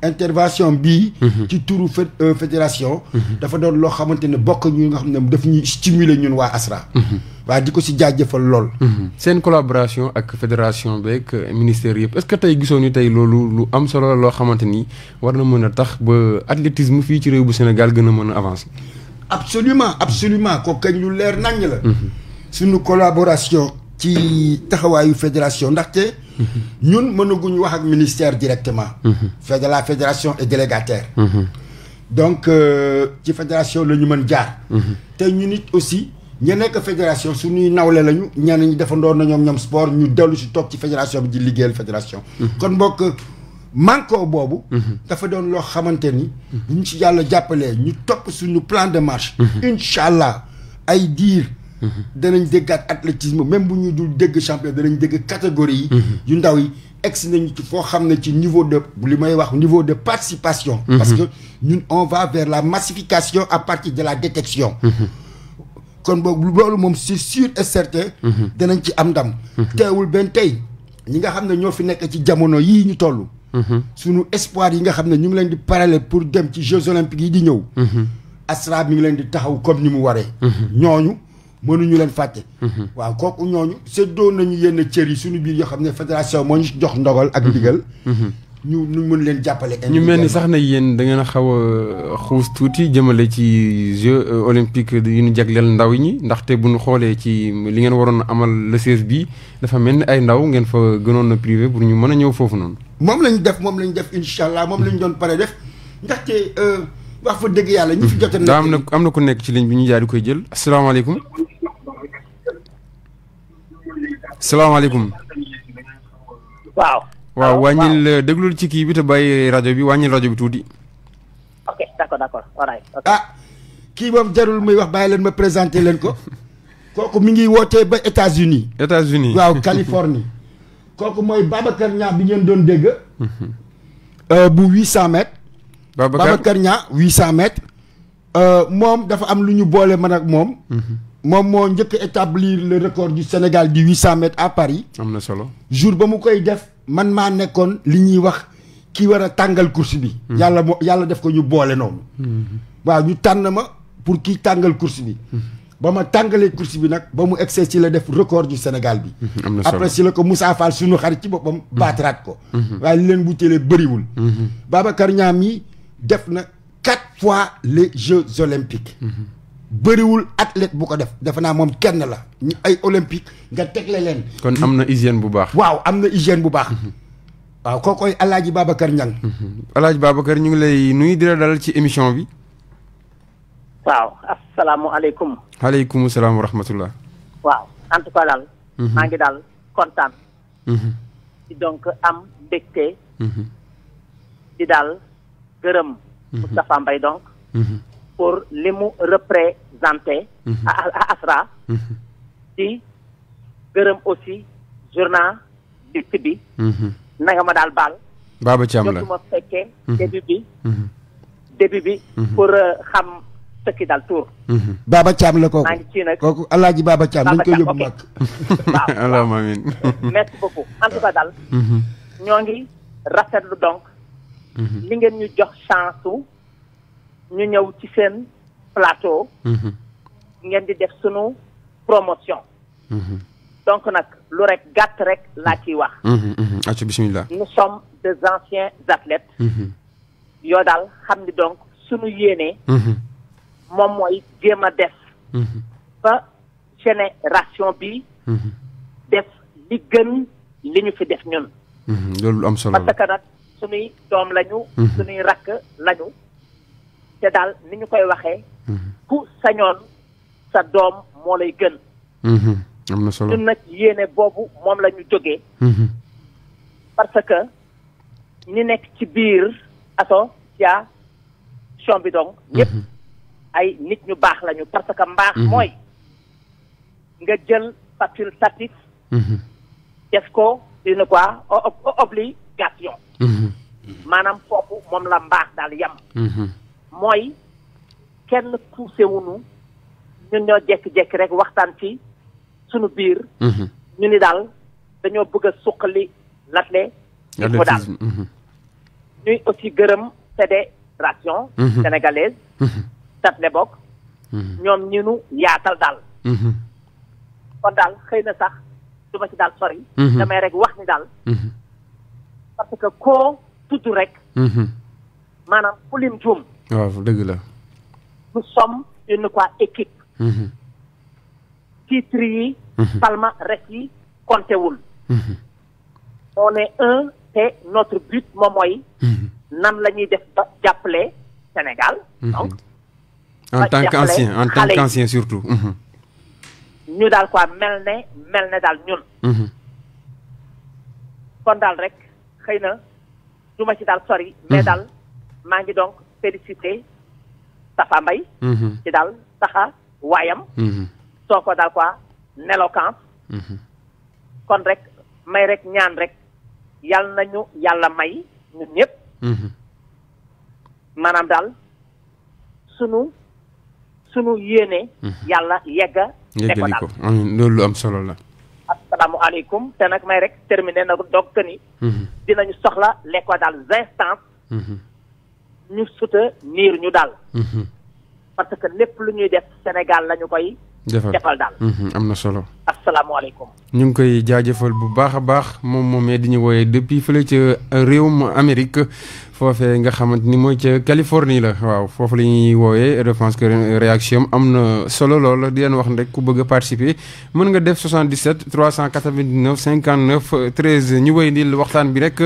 Speaker 4: intervention bii. ci turu fédération. dafa doon loo xamante ne bokk ñu nga xam ne daf ñuy stimuler ñun waa ASRA. waaye di ko si jaajëfal lool.
Speaker 3: seen collaboration ak fédération beeg ministère yëpp est-ce que tey gisoo ni tey loolu lu am solo la loo xamante ni war na mën a tax ba athlétisme fii ci réew bu Sénégal gën a mën a avancer. absolument ko kañ lu leer naññ la. suñu collaboration ci taxawaayu fédération ndaxte. ñun mënaguñu wax ak ministère directement. de la fédération est délégataire. donc ci fédération la ñu mën jaar. te ñu nit aussi. ña nekk fédération suñuy nawle lañu ñenn ñi defandoon na ñoom sport ñu dellu si toog ci fédération bi di liggéeyal fédération. kon mbokk manko boobu. dafa doon loo xamante ni. bu ñu ci yàlla jàppalee ñu topp suñu plan de marche. incha allah ay diir. danañ déggaat athlétisme même bu ñu dul dégg champion danañ dégg catégorie yi. yu ndaw yi
Speaker 4: egsi nañu ci foo xam ne ci niveau de li may wax niveau de participation. parce que ñun on va vers la massification à partir de la détection. kon boobu loolu moom c'est sûr et certain. danañ ci am ndam. teewul benn tey ñi nga xam ne ñoo fi nekk ci jamono yii ñu toll. sunu espoir yi nga xam ne ñu ngi leen di parallèle pour dem ci Jeux olympiques yi di ñëw. ASRA mi ngi leen di taxaw comme ni mu waree. ñooñu mënuñu leen fàtte. waaw kooku ñooñu séddoo nañu yenn cër yi suñu biir yoo xam ne fédération moo ñu jox ndogal ak ndigal. ñu mën leen jàppale.
Speaker 3: ñu mel ni sax na yéen da ngeen a xaw a xuus tuuti jëmale ci Jeux olympiques yu ñu jagleel ndaw ñi ndaxte bu ñu xoolee ci li ngeen waroon amal le 16 bii dafa mel ni ay ndaw ngeen fa gënoon a privé pour ñu mën a ñëw foofu noonu.
Speaker 4: moom lañ def incha allah moom lañ doon pare def ndaxte wax fa dëgg yàlla ñu fi jot a.
Speaker 3: am na ku nekk ci ligne bi ñu jaar di koy jël asalaamaaleykum. salaamaaleykum. waaw wàññil déglul ci kii bi te bàyyi rajo bi wàññil rajo bi tuuti.
Speaker 6: ok d'accord alright.
Speaker 4: Kii moom jarul muy wax bàyyi leen ma présenter leen ko. kooku mi ngi wootee ba États-Unis waaw Californie. kooku mooy Babacar Niang bi ngeen doon dégg. bu 800 mètres. Babacar Niang 800 mètres. moom dafa am lu ñu boole man ak moom. moom moo njëkk établir le record du Sénégal du 800 mètres à Paris.
Speaker 3: am na solo
Speaker 4: jour ba mu koy def man maa nekkoon li ñuy wax ki war a tàngal course bi. yàlla def ko ñu boole noonu. waaw ñu tànn ma pour kii tàngal course bi. ba ma tàngalee course bi nag ba mu excès ci la def record du Sénégal bi.
Speaker 3: am na solo
Speaker 4: après si la ko Moussa Fall suñu xarit ci boppam. baatraat ko. waaye li leen wutelee bëriwul. Babacar Niang mi def na 4 fois les Jeux olympiques. bëriwul athlète bu ko def defe naa moom kenn la ñu ay olympique nga tegle leen.
Speaker 3: kon am na hygiène bu baax.
Speaker 4: waaw am na hygiène bu baax. waaw kookoy Alaaji Babacar Niang.
Speaker 3: Alaaji Babacar ñu ngi lay nuyu di la dalal ci émission bi.
Speaker 6: waaw asalaamualeykum.
Speaker 3: aleykum salaam wa rahmatullah.
Speaker 6: waaw en tout cas daal. maa ngi daal kontaan. di donc am mbégte. di daal gërëm. Moustapha Mbaye donc. pour li mu représenté. à ASRA. di gërëm aussi journaliste bi. na nga ma daal baal.
Speaker 3: Baba Thiam la
Speaker 6: jotuma fekkee. début bi. pour xam sëkki daal tour.
Speaker 4: Baba Thiam la kooku.
Speaker 6: maa ngi ci nag
Speaker 4: kooku Alaaji Baba Thiam dañ koy yóbbu mag.
Speaker 6: waaw
Speaker 3: allahumma amiin.
Speaker 6: merci beaucoup en tout cas daal. ñoo ngi rafetlu donc. li ngeen ñu jox chance su. ñu ñëw ci seen plateau. ngeen di def sunu promotion. donc nag lu rek gàtt rek laa ciy wax.
Speaker 3: acca bismillah.
Speaker 6: nous sommes des anciens athlètes. yoo daal xam ni donc sunu yéene. moom mooy jéem a def. ba génération bi. def li gën li ñu fi def ñun.
Speaker 3: loolu am solo la
Speaker 6: parce que nag sunuy doom lañu. sunuy rakk lañu. te daal ni ñu koy waxee. ku sañoon sa doom moo lay gën.
Speaker 3: am na solo
Speaker 6: ñun nag yéene boobu moom la ñu jógee. parce que ñi nekk ci biir association bi donc. ñëpp ay nit ñu baax lañu parce que mbaax mooy nga jël facultatif. def ko une quoi obligation. maanaam foofu moom la mbaax daal yam. mooy kenn poussé wuñu ñun ñoo jékki-jékki rek waxtaan ci sunu biir. ñu ni daal dañoo bëgg a suqali l'athlétisme. il faut daal ñuy aussi gërëm fédération sénégalaise d'athlétisme bokk. ñoom ñu nu yaatal daal. kon daal xëy na sax du ma ci daal sori. damay rek wax ni daal. parce que koo tudd rek. maanaam ku lim juum.
Speaker 3: waaw dëgg la.
Speaker 6: nous sommes une équipe. titre yi. palmarès yi compté wul. on est un te notre but moom mooy. nan la ñuy def ba jàppale Sénégal. donc
Speaker 3: en tant qu'ancien surtout.
Speaker 6: ñu daal mel ne daal ñun. kon daal rek xëy na du ma ci daal sori. mais daal maa ngi donc félicité Safa Mbaye. ci daal taxa waayam. soo ko daal éloquence. kon rek may rek ñaan rek yal nañu yàlla may ñun ñëpp maanaam daal sunu yéene yàlla
Speaker 3: yeggali ko amiin loolu lu am solo la.
Speaker 6: asalaamualeykum te nag may rek terminer nag donc que ni dinañu soxla les quoi daal instances ñu soutenir ñu daal parce que lépp lu ñuy def Sénégal la ñu koy defal daal
Speaker 3: am na solo.
Speaker 6: asalaamualeykum.
Speaker 3: ñu ngi koy jaajëfal bu baax a baax moom di ñu wooyee depuis fële ca réewum Amérique foofee nga xamante ni mooy ca Californie la waaw foofu la ñuy wooyee je pense que réaction am na solo lool di leen wax rek ku bëgg a participer mën nga def 77 399 59 13 ñu wéy ndil waxtaan bi rek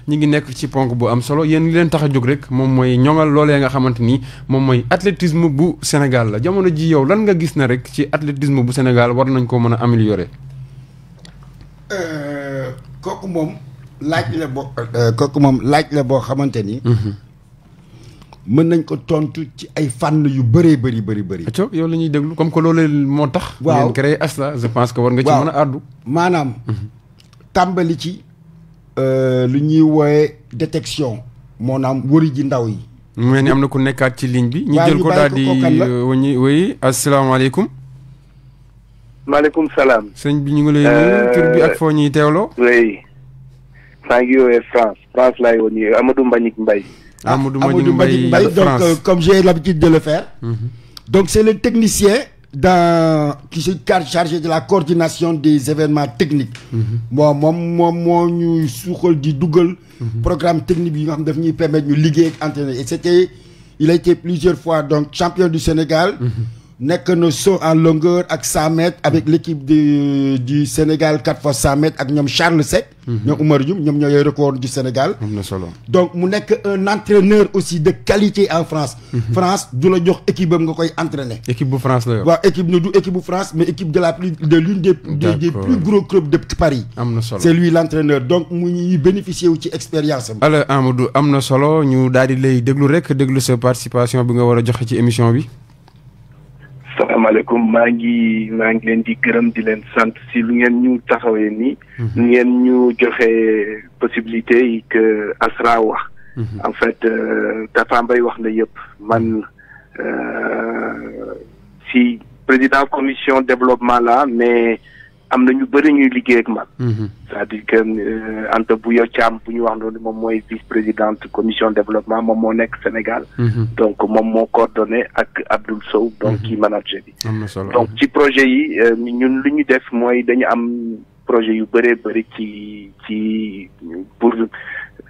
Speaker 3: ñu ngi nekk ci ponk bu am solo yéen li leen tax a jóg rek moom mooy ñoŋal loolee nga xamante ni moom mooy athlétisme bu Sénégal la jamono ji yow lan nga gis na rek ci athlétisme bu Sénégal war nañ ko mën a améliorer.
Speaker 4: kooku moom laaj la boo xamante ni. mën nañ ko tontu ci ay fànn yu bëree bëri.
Speaker 3: acco yow la ñuy déglu comme que loolu moo tax.
Speaker 4: waaw
Speaker 3: ngeen créé ASLA je pense que war nga ci mën a àddu.
Speaker 4: maanaam. tàmbali ci lu ñuy wooye détection. maanaam wëri ji ndaw yi.
Speaker 3: mu mel ni am na ku nekkaat ci ligne bi. ñu jël ko daal di wëññi asalaamaaleykum.
Speaker 7: maaleykum salaam.
Speaker 3: sëñ bi ñu ngi lay nuyu tur bi ak foo ñuy teewloo.
Speaker 7: oui. maa ngi woowee France laay woon nii Amadou Mbagnick Mbaye.
Speaker 3: Amadou Mbagnick Mbaye
Speaker 4: donc comme j'ai l'habitude de le faire. Donc c'est le technicien qui se chargé de la coordination des événements techniques. moom moo ñuy suuxal di dugal. programme technique bi nga xam daf ñuy permettre ñu liggéey ak entraîneur et il a été plusieurs fois donc champion du Sénégal. nekk na saut en longueur ak 100 mètres avec l'équipe du Sénégal 4x100 mètres ak ñoom Charles Seck. ñoom Oumar Dioum ñoom ñooy record du Sénégal.
Speaker 3: am na solo
Speaker 4: donc mu nekk un entraîneur aussi de qualité en France. France du la jox équipe am nga koy entraîner.
Speaker 3: équipe bu France la yor.
Speaker 4: waaw équipe du équipe bu France mais équipe de l'une des plus gros clubs de Paris.
Speaker 3: am na solo
Speaker 4: c'est lui l'entraîneur donc mu ñuy bénéficier wu ci expérience am.
Speaker 3: alors Amadou am na solo ñu daal di lay déglu sa participation bi nga war a joxe ci émission bi.
Speaker 7: salaamaaleykum maa ngi leen di gërëm di leen sant si lu ngeen ñu taxawee nii. ngeen ñu joxe possibilité yi que ASRA wax. en fait Tafa Mbaye wax na yëpp man si président commission développement la mais am na ñu bëri ñuy liggéey ak man. c'est-à-dire que Anta Bouya Thiam bu ñu wax noonu moom mooy vice-présidente commission développement moom moo nekk Sénégal. donc moom moo coordonné ak Abdoul Sow. donc kii manager bi. donc ci projet yi ñun lu ñu def mooy dañu am projet yu bëree bëri ci pour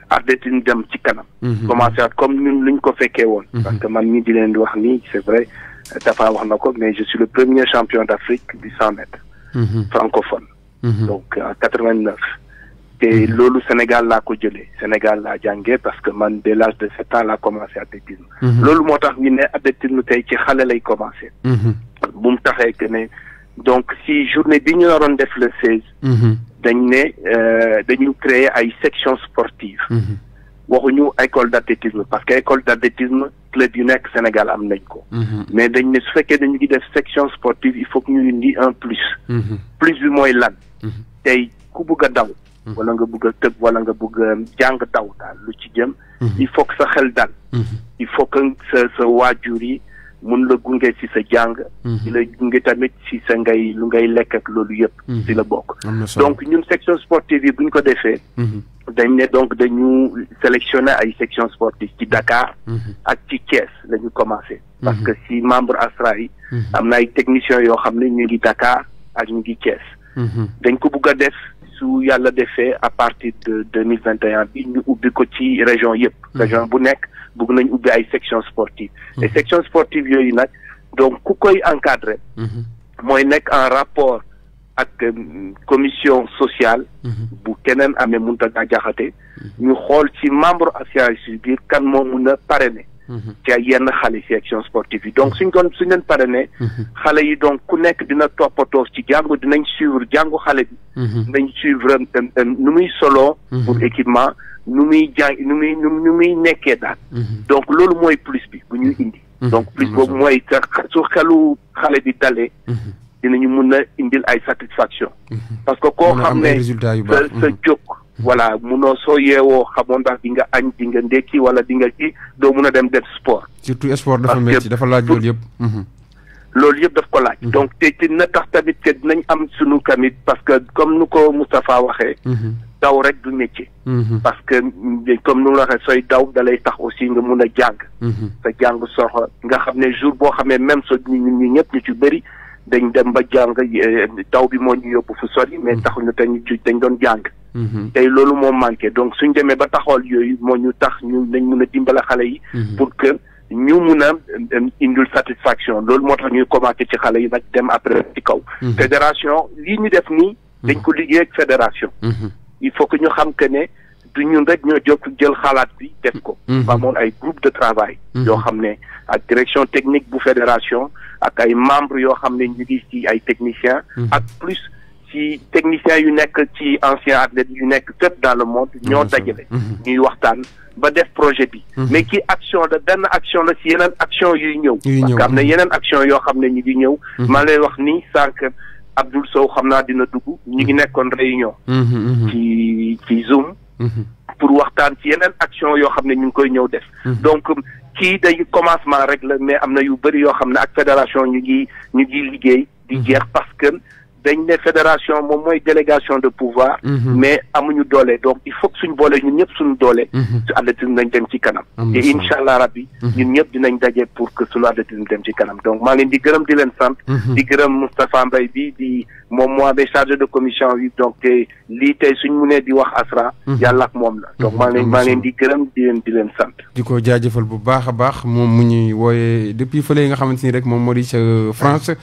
Speaker 7: athlétisme dem ci kanam. commencé at comme ñun lu ñu ko fekkee woon. parce que man ñi di leen di wax nii c'est vrai dafa wax na ko mais je suis le premier champion d'Afrique du 100 mètres. francophone. donc en 89. te loolu Sénégal laa ko jëlee Sénégal laa jàngee parce que man dès l'âge de 7 ans laa commencé athlétisme. loolu moo tax ñu ne athlétisme tey ci xale lay commencé. bu mu taxee que ne donc si journée bi ñu naroon def le 16. dañ ne dañu créer ay sections sportives. waxuñu école d'athlétisme parce que école d'athlétisme club yu nekk Sénégal am nañ ko. mais dañ ne su fekkee dañu ngi def section sportive il faut que ñu indi un plus. plus bi mooy lan. tey ku bëgg a daw. wala nga bëgg a tëb wala nga bëgg a jàng daw daal lu ci jëm. il faut que sa xel dal. il faut que sa waajur yi mun la gunge ci sa jàng. di la gunge tamit ci sa lu ngay lekk ak loolu yëpp. ci la bokk. donc ñun section sportive yi bu ñu ko defee. dañ ne donc dañu sélectionner ay section sportive ci Dakar. ak ci Thiès la ñu commencé. parce que si membre ASRA yi. am na ay techniciens yoo xam ne ñu ngi Dakar ak ñu ngi Thiès. dañ ko bugg a def su yàlla defee à partir de 2021 bi ñu ubbi ko ci région yëpp. région bu nekk bugg nañ ubbi ay section sportive. et section sportive yooyu nag donc ku koy encadrer. mooy nekk en rapport ak commission sociale. bu keneen amee Mountaga Diakhaté ñu xool ci membre association biir kan moo mun a parrainer. ci ay yenn xale section sportive yi donc suñ leen parrainer. xale yi donc ku nekk dina toppatoo ci jàngu dinañ suivre jàngu xale bi. dinañ suivre nu muy solo. pour équipement nu muy nekkee daal. donc loolu mooy plus bi bu ñuy indi. donc plus boobu mooy su xelu xale bi dalee. dinañu mun a indil ay satisfaction parce que koo xam ne sa jóg voilà munoo soo yeewoo xamoon ndax di nga añ di nga ndekki wala di nga kii doo mun a dem def sport.
Speaker 3: surtout sport dafa métti dafa laaj loolu yëpp.
Speaker 7: loolu yëpp daf ko laaj. donc te na tax tamit que dinañ am sunu kamit parce que comme nu ko Moustapha waxee. daw rek du métier. parce que comme nu mu waxee sooy daw da lay tax aussi nga mun a jàng. sa jàng soxla nga xam ne jour boo xamee même so ñi ñëpp ñu ci bëri dañ dem ba jàng daw bi moo ñu yóbbu fu sori mais taxuñu te ñu dañ doon jàng. tey loolu moo manqué donc suñ demee ba taxawal yooyu moo ñu tax ñu dañ mun a dimbale xale yi. pour que ñu mun a indil satisfaction loolu moo tax ñuy commencé ci xale yi nag dem après ci kaw. fédération lii ñu def nii. dañ ko liggéey ak fédération. il faut que ñu xam que ne du ñun rek ñoo jóg jël xalaat bi def ko. amoon ay groupe de travail. yoo xam ne ak direction technique bu fédération ak ay membres yoo xam ne ñu ngi ci ay techniciens. ak plus ci techniciens yu nekk ci anciens athlètes yu nekk fépp dans le monde ñoo dajale. ñuy waxtaan ba def projet bi. mais kii action la benn action la ci yeneen action yuy ñëw. parce que am na yeneen action yoo xam ne ñu ngi ñëw. maa lay wax ni sànq. Abdoul Sow xam naa dina dugg ñu ngi nekkoon réunion ci Zoom pour waxtaan ci yeneen action yoo xam ne ñu ngi koy ñëw def donc kii day commencement rek la mais am na yu bëri yoo xam ne ak fédération ñu ngi liggéey di jeex parce que dañ ne fédération moom mooy délégation de pouvoir mais amuñu doole donc il faut que suñ boole ñun ñëpp suñu doole su athlétisme nañ dem ci kanam te incha allah rabbi ñun ñëpp dinañ daje pour que suñu athlétisme dem ci kanam donc maa leen di gërëm di leen sant di gërëm Moustapha Mbaye bi di moom moo amee chargé de commission bi donc te lii tey suñ mu nee di wax ASRA yàlla ak moom la donc maa leen di gërëm di leen sant
Speaker 3: di ko jaajëfal bu baax a baax moom mu ñuy wooyee depuis fële nga xamante ni rek moom moo di ca France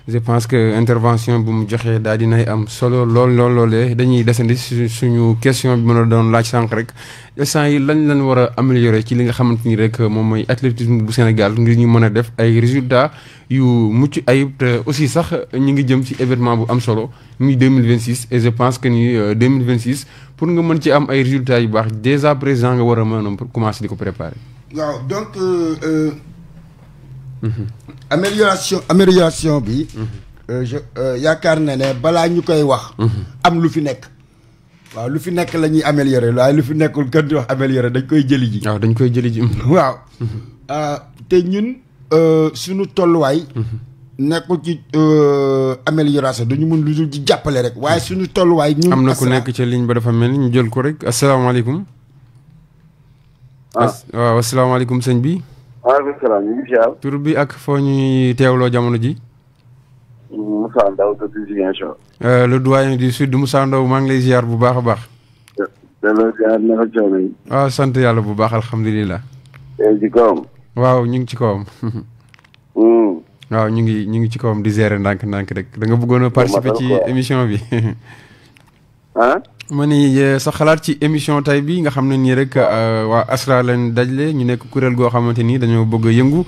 Speaker 3: je pense que intervention bu mu joxee daal dinay am solo loolee dañuy desandi suñu question bi mën a doon laaj sànq rek instant yi lañ war a améliorer ci li nga xamante ni rek moom mooy athlétisme bu Sénégal ngir ñu mën a def ay résultats yu mucc ayib te aussi sax ñu ngi jëm ci événement bu am solo muy 2026 et je pense que ni 2026 pour nga mën ci am ay résultats yu baax dès à présent nga war a mën a commencer di ko préparer.
Speaker 4: waaw donc amélioration bi yaakaar na ne balaa ñu koy wax am lu fi nekk waaw lu fi nekk la ñuy améliorer waaye lu fi nekkul gën di wax améliorer dañ koy jëli ji
Speaker 3: waaw dañ koy jëli ji
Speaker 4: waaw te ñun suñu tolluwaay nekkul ci amélioration dañu mun lu dul ci jàppale rek waaye suñu tolluwaay ñun
Speaker 3: am na ku nekk ci ligne ba dafa mel ni ñu jël ko rek asalaamaaleykum waaw asalaamaaleykum sëñ bi
Speaker 8: waaleykum salaam ñu ngi ziar.
Speaker 3: tur bi ak foo ñuy teewloo jamono ji.
Speaker 8: Moussa Ndaw depuis Ziguinchor.
Speaker 3: le doyen du sud Moussa Ndaw maa ngi lay ziar bu baax a baax.
Speaker 8: delloo ziar naka coono yi.
Speaker 3: waaw sant yàlla bu baax alhamdulilah.
Speaker 8: tey ci kawam.
Speaker 3: waaw ñu ngi ci kawam. waaw ñu ngi ci kawam di gérer ndànk-ndànk rek da nga bëggoon a participer ci émission bi.
Speaker 8: ah.
Speaker 3: ma ni sa xalaat ci émission tay bi nga xam ne nii rek waa ASRA lañ dajale ñu nekk kuréel goo xamante ni dañoo bëgg a yëngu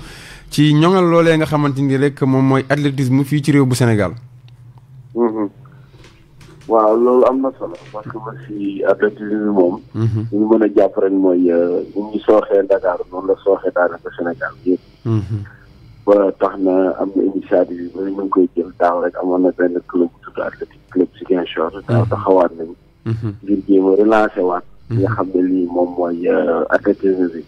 Speaker 3: ci ñoŋal loolee nga xamante ni rek moom mooy athlétisme fii ci réew bu Sénégal.
Speaker 8: waaw loolu am na solo parce que aussi athlétisme moom. li ñu mën a jàpp ren mooy ñu ngi sooxee Dakar noonu la sooxee daanaka Sénégal yëpp. ba tax na am na initiative yi ñu ngi koy jël daaw rek amoon na benn club bu tudd athlétique club Ziguinchor daaw taxawaat nañ ngir jéem a relancer waat. nga xam ne lii moom mooy athlétisme bi.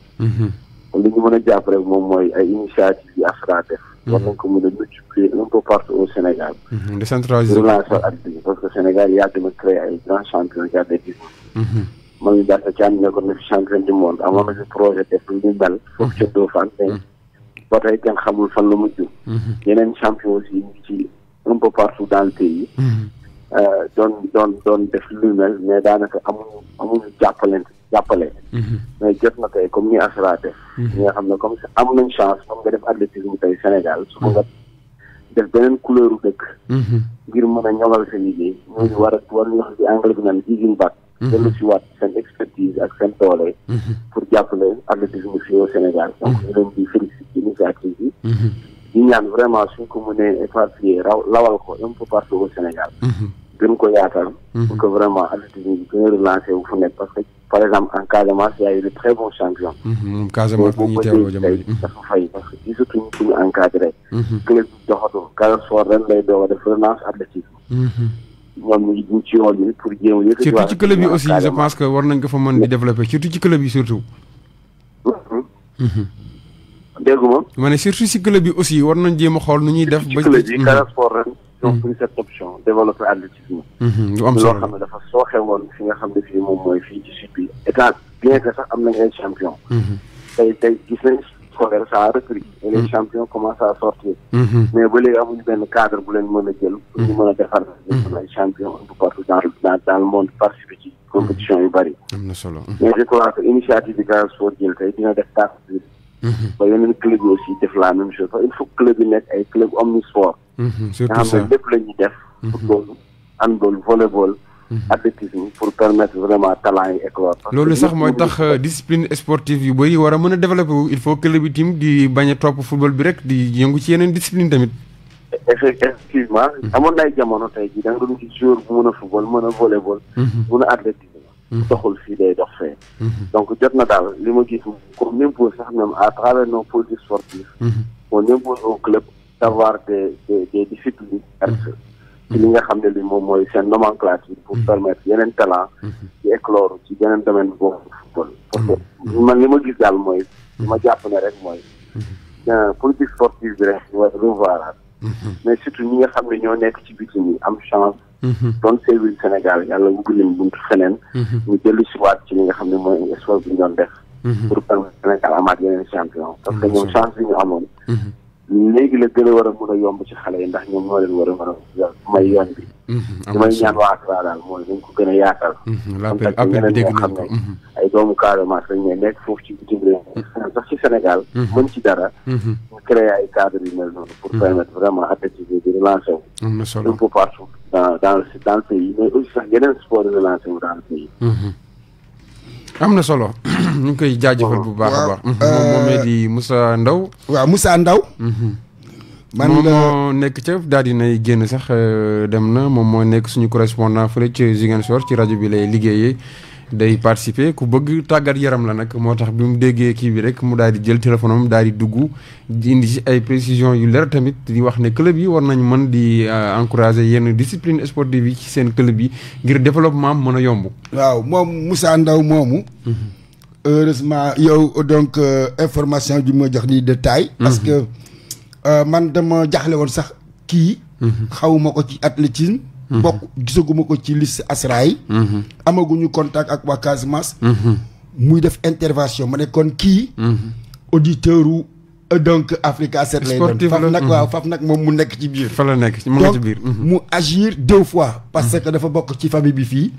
Speaker 8: li ñu mën a jàpp rek moom mooy ay initiative yi ASRA def. war nañ ko mën a multiplier un peu partout au Sénégal.
Speaker 3: décentraliser
Speaker 8: relancer athlétisme parce que Sénégal yàgg na créé ay grands champions d'athlétisme. ma ngi daal ci am nekkoon na fi champion du monde amoon na fi projet def lu ñu mel. foofu ca Dauphin mais ba tey kenn xamul fan la mujj. yeneen champion aussi ñu ngi ci un peu partout dans le pays. doon def lu mel mais daanaka amuñu jàppale. mais jot na tey comme ni ASRA def. ñi nga xam ne comme am nañ chance moom nga def athlétisme tey Sénégal su ko nga def beneen couleur u dëkk. ngir mën a ñoŋal sa liggéey. ñooñu war ñu wax di anglais bi naan giving back. dellu si waat seen expertise ak seen doole. pour jàppale athlétisme fii au Sénégal. donc ñu leen di féliciter initiative yi. di ñaan vraiment suñ ko mënee éparpiller lawal ko un peu partout au Sénégal. gën ko yaatal. pour que vraiment athlétisme bi gën a relancer wu fu nekk parce que par exemple en Casamance y a eu de très bons champions.
Speaker 3: Casamance bu ñuy teewloo jamono ji
Speaker 8: dafa fay parce que gisatuñu fu ñu encadré. club bi doxatul Casa Sport ren lay doog a def relance athlétisme. ñoom ñu ci yoon bi pour jéem a yëkkati.
Speaker 3: surtout ci club yi aussi je pense que war nañ ko fa mën di développer surtout ci club yi surtout.
Speaker 8: dégg nga.
Speaker 3: ma ne surtout ci club yi aussi war nañ jéem a xool nu ñuy def. ba
Speaker 8: ci club yi Casa Sport ren. ils ont pris cette option développer athlétisme.
Speaker 3: lu am solo
Speaker 8: loo xam ne dafa sooxe woon fi nga xam ne fii moom mooy fii ci sud bi état bien que sax am nañ ay champion. tey gis nañ scolaire ça a repris. et les champions commencent à sortir. mais ba léegi amuñu benn cadre bu leen mën a jël. pour ñu mën a defar. ay champion un peu partout dans le monde participer ci compétition yu bari.
Speaker 3: am na solo.
Speaker 8: mais je crois que initiative bi Casa Sport jël tey dina def tàkk bi. ba yeneen club yi aussi def la même chose il faut que club yi nekk ay club omnisport.
Speaker 3: surtout ça
Speaker 8: nga xam ne lépp la ñuy def. football handball volleyball. athlétisme pour permettre vraiment talent yi éclore.
Speaker 3: loolu sax mooy tax discipline sportive yu bëri war a mën a développer wu il faut que club yi tim di bañ a topp football bi rek di yëngu ci yeneen discipline tamit.
Speaker 8: effectivement amoon na ay jamono tey jii da nga doon gis joueur bu mën a football mën a volleyball. mën a athlétisme. doxul fii day dox fee. donc jot na daal li ma gis comme impose sax même à travers nos politiques sportives. on impose au club d'avoir des disciplines. ci li nga xam ne li moom mooy seen nomenclature pour permettre yeneen talent ci éclore ci yeneen domaine bi boobu football parce que man li ma gis daal mooy li ma jàpp ne rek mooy politique sportive bi rek ñu war revoir mais surtout ñi nga xam ne ñoo nekk ci bitim yi am chance doon servir Sénégal yàlla ubbi leen buntu feneen ñu dellu si waat ci li nga xam ne mooy sport bi ñu doon def pour permettre Sénégal amaat yeneen champion parce que ñoom chance bi ñu amoon léegi la gën a war a mën a yomb ci xale yi ndax ñoom ñoo leen war a mën a may yoon bi. li may ñaan waa Accra daal mooy nañ ko gën a yaatal.
Speaker 3: appel bi dégg nañ ko
Speaker 8: ay doomu Casamance lañ ne nekk foofu ci bitim réew sax ci Sénégal. mën ci dara. ñu créer ay cadres yu mel noonu. pour permettre vraiment athlétisme di relancer wu.
Speaker 3: am na solo
Speaker 8: un peu partout dans le pays mais aussi sax yeneen sport di relancer wu dans le pays.
Speaker 3: am na solo ñu ngi koy jaajëfal bu baax a baax. moom moomee di Moussa Ndaw.
Speaker 4: waaw Moussa Ndaw.
Speaker 3: man moom moo nekk ca daal di nay génn sax dem na moom moo nekk suñu correspondant fële ci Ziguinchor ci rajo bi lay liggéeyee day participer ku bëgg tàggat yaram la nag moo tax bi mu déggee kii bi rek mu daal di jël téléphone am daal di dugg di indi si ay précisions yu leer tamit di wax ne club yi war nañ mën di encourager yenn discipline sportive yi ci seen club yi ngir développement mën a yomb.
Speaker 4: waaw moom Moussa Ndaw moomu. heureusement yow donc information bi ma jox nii détail parce que man dama jaxle woon sax kii. xawuma ko ci athlétisme. bokk gisaguma ko ci liste ASRA yi. amaguñu contact ak waa Casamance. muy def intervention ma ne kon kii. auditeur u donc Africa 7 lay doon faf nag waaw faf nag moom mu nekk ci biir.
Speaker 3: fa la nekk mu nga ci biir.
Speaker 4: mu agir 2 fois. parce que dafa bokk ci famille bi fii.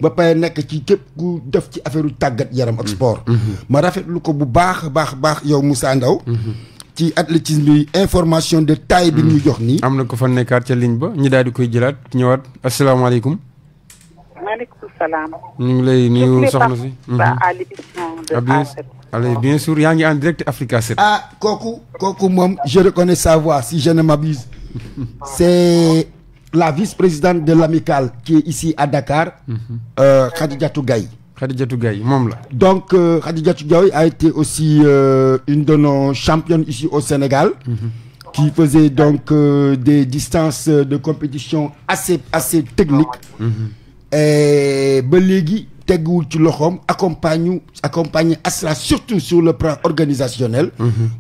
Speaker 4: ba pare nekk ci képp ku def ci affaire tàggat yaram ak sport. ma rafetlu ko bu baax baax yow Moussa Ndaw ci athlétisme bi information de taille bi ñu jox nii.
Speaker 3: am na ko fa nekkaat ca ligne ba ñu daal di koy jëlaat ñëwaat asalaamaaleykum.
Speaker 9: maaleykum salaam.
Speaker 3: ñu ngi lay nuyu soxna si.
Speaker 9: à l'émission de
Speaker 3: allez bien sûr yaa ngi en direct Africa 7.
Speaker 4: ah kooku moom je reconnais sa voix si je ne m'abuse. c'est la vice-présidente de l'amicale qui est ici à Dakar. Khadijatou Gaye.
Speaker 3: Khadijatou Gaye moom la.
Speaker 4: donc Khadijatou Gaye a été aussi une de nos championnes ici au Sénégal. qui faisait donc des distances de compétition assez techniques. et ba léegi teguwul ci loxoom accompagner ASRA surtout sur le plan organisationnel.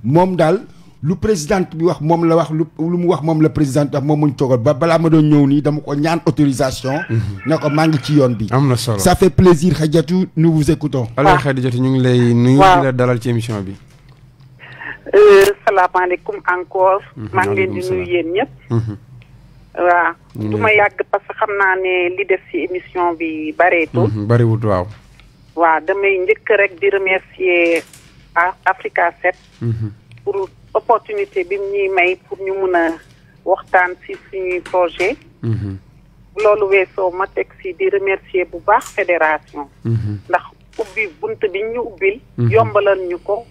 Speaker 4: moom daal lu présidente bi wax moom la wax lu mu wax moom la présidente wax moom muñ toogal ba balaa ma doon ñëw nii dama ko ñaan autorisation. ne ko maa ngi ci yoon bi.
Speaker 3: am na solo
Speaker 4: ça fait plaisir Khadijatou nous vous écoutons.
Speaker 3: alors Khadijatou ñu ngi lay nuyu. di la dalal ci émission bi.
Speaker 9: salaamaaleykum encore. maa ngi leen di nuyu yéen ñëpp. waaw du ma yàgg parce que xam naa ne li def ci émission bi bareetul.
Speaker 3: bariwut waaw.
Speaker 9: waaw damay njëkk rek di remercier Africa 7. pour opportunité bi ñuy may pour ñu mun a waxtaan ci suñuy projet. loolu weesoo ma teg ci di remercier bu baax fédération. ndax ubbi bunt bi ñu ubbil. yombalal ñu ko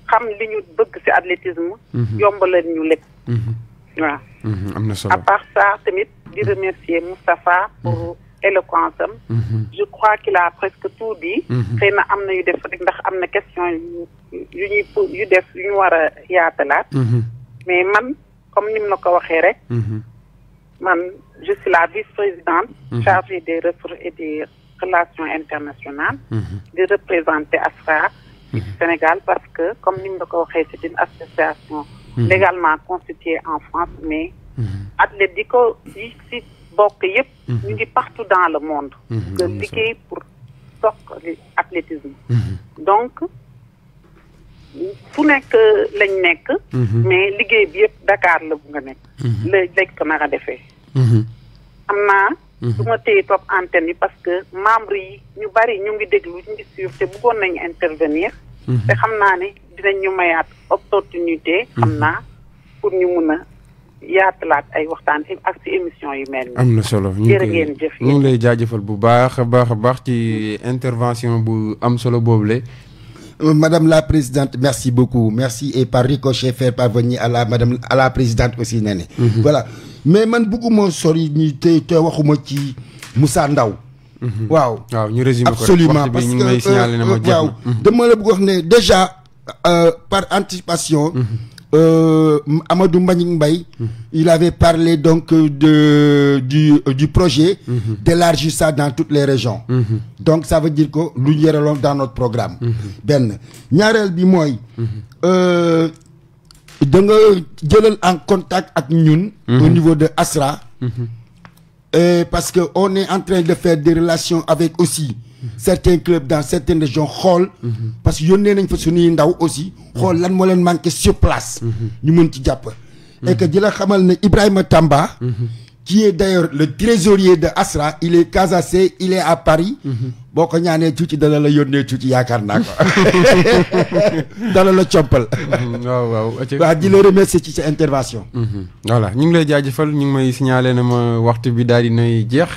Speaker 9: xam li ñu bëgg ci athlétisme. yombalal ñu lépp. waaw.
Speaker 3: am na solo
Speaker 9: à part ça tamit di remercier Moustapha pour éloquence am. je crois qu'il a presque tout dit. xëy na am na yu def rek ndax am na question yu ñu war a yaatalaat. mais man comme ni mu la ko waxee rek. man je suis la vice-présidente chargée des ressources et des relations internationales de représenter ASRA du Sénégal parce que, comme nous l'avons dit, c'est une association légalement constituée en France, mais athlètes si bokk yépp ñu ngi partout dans le monde de liggéey pour l'athlétisme. Donc, fu nekk lañ nekk mais liggéey bi yëpp Dakar la bu nga nekk lañ ko nar a defee am naa du ma téye topp antenne yi parce que membres yi ñu bari ñu ngi déglu ñu ngi suivre te bëggoon nañu intervenir te xam naa ne dinañ ñu mayaat opportunité xam naa pour ñu mun a yaatalaat ay waxtaan ak ci émission yu mel nii.
Speaker 3: am na solo
Speaker 9: jërë ngeen jëf
Speaker 3: ñu ngi lay jaajëfal bu baax a baax ci intervention bu am solo boobule.
Speaker 4: Madame la présidente, merci beaucoup. Merci et par ricochet faire parvenir à la présidente aussi Néné. Voilà. Mais man bëgguma sori ñi te waxuma ci Moussa Ndaw. Waaw.
Speaker 3: Waaw ñu résumé ko.
Speaker 4: Absolument parce que waaw dama la bëgg wax ne déjà par anticipation Amadou Mbagnick Mbaye il avait parlé donc du projet d'élargir ça dans toutes les régions donc ça veut dire que lu ñu yoraloon dans notre programme benn ñaareel bi mooy da nga jëlal en contact ak ñun au niveau de ASRA parce que on est en train de faire des relations avec aussi certains clubs dans certaines régions xool parce que yónnee nañ fa suñuy ndaw aussi xool lan moo leen manqué sur place ñu mën ci jàpp et que di la xamal ne Ibrahima Tamba qui est d'ailleurs le trésorier de ASRA il est casacé il est à Paris boo ko ñaanee tuuti dana la yónnee tuuti yaakaar naa ko dana la compal waaw di la remercier ci sa intervention
Speaker 3: voilà ñu ngi lay jaajëfal ñu ngi may signaler ne ma waxtu bi daal di nay jeex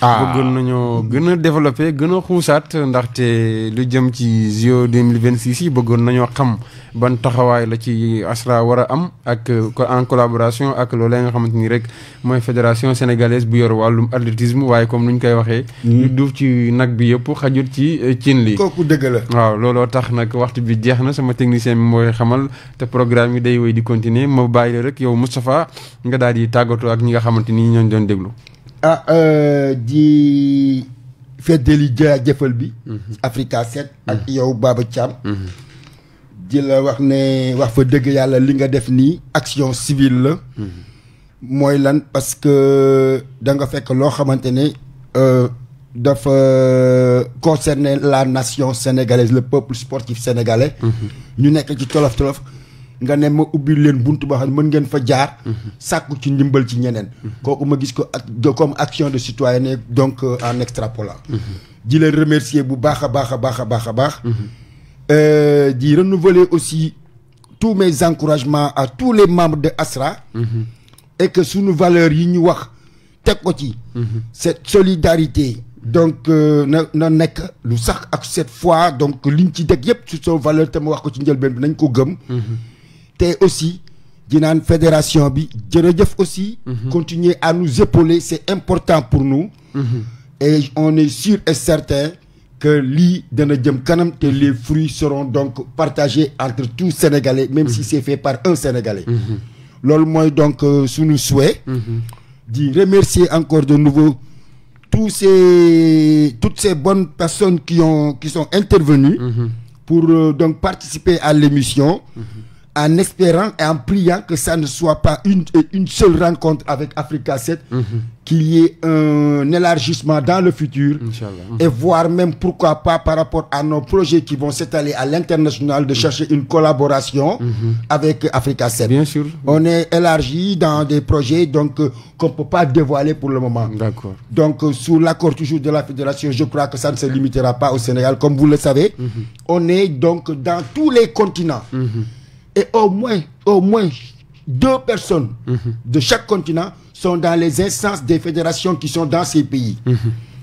Speaker 3: bëggoon nañoo gën a développer gën a xuusaat ndaxte lu jëm ci JO 2026 yi bëggoon nañoo xam ban taxawaay la ci ASRA war a am ak en collaboration ak loolee nga xamante ni rek mooy fédération sénégalaise bu yor wàllum athlétisme waaye comme nuñ koy waxee ñu duuf ci nag bi yëpp xajut ci cin li
Speaker 4: kooku dëgg la
Speaker 3: waaw looloo tax nag waxtu bi jeex na sama technicien bi mooy xamal te programme yi day wéy di continuer ma bàyyi la rek yow Moustapha nga daal di tàggatoo ak ñi nga xamante ni ñooñu doon déglu
Speaker 4: di feddali jaajëfal bi Africa 7 ak yow Baba Thiam di la wax ne wax fa dëgg yàlla li nga def nii action civile la mooy lan parce que da nga fekk loo xamante ne dafa concerner la nation sénégalaise le peuple sportif sénégalais ñu nekk ci tolof nga ne ma ubbi leen buntu boo xam ne mën ngeen fa jaar sàkku ci ndimbal ci ñeneen kooku ma gis ko comme action de citoyenneté donc en extrapolant di leen remercier bu baax a baax di renouveler aussi tous mes encouragements à tous les membres de ASRA et que sunu valeurs yi ñu wax teg ko ci cette solidarité donc na nekk lu sax ak cette fois donc liñ ci deg yëpp su soo valeur te ma wax ko ci njëlbeen bi nañ ko gëm te aussi dinaan fédération bi jërëjëf aussi continuer à nous épauler c'est important pour nous et on est sûr et certain que lii dana jëm kanam te les fruits seront donc partagés entre tous Sénégalais même si c'est fait par un Sénégalais loolu mooy donc sunu souhait di remercier encore de nouveau toutes ces bonnes personnes qui sont intervenues pour donc participer à l'émission en espérant et en priant que ça ne soit pas une seule rencontre avec Africa 7 qu'il y ait un élargissement dans le futur et voire même pourquoi pas par rapport à nos projets qui vont s'étaler à l'international de chercher une collaboration avec Africa 7.
Speaker 3: Bien sûr.
Speaker 4: On est élargi dans des projets donc qu'on ne peut pas dévoiler pour le moment.
Speaker 3: D'accord.
Speaker 4: Donc sous l'accord toujours de la fédération, je crois que ça ne se limitera pas au Sénégal. Comme vous le savez, on est donc dans tous les continents. Et au moins 2 personnes de chaque continent sont dans les instances des fédérations qui sont dans ces pays.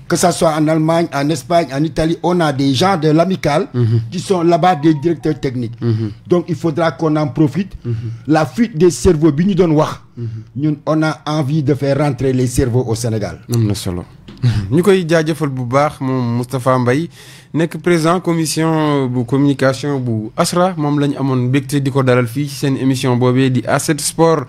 Speaker 4: Que ça soit en Allemagne, en Espagne, en Italie, on a des gens de l'amicale qui sont là-bas des directeurs techniques. Donc il faudra qu'on en profite. La fuite des cerveaux, on a envie de faire rentrer les cerveaux au Sénégal.
Speaker 3: ñu koy jaajëfal bu baax moom Moustapha Mbaye nekk président commission bu communication bu ASRA moom la ñu amoon mbégte di ko dalal fii ci seen émission boobee di A7 Sport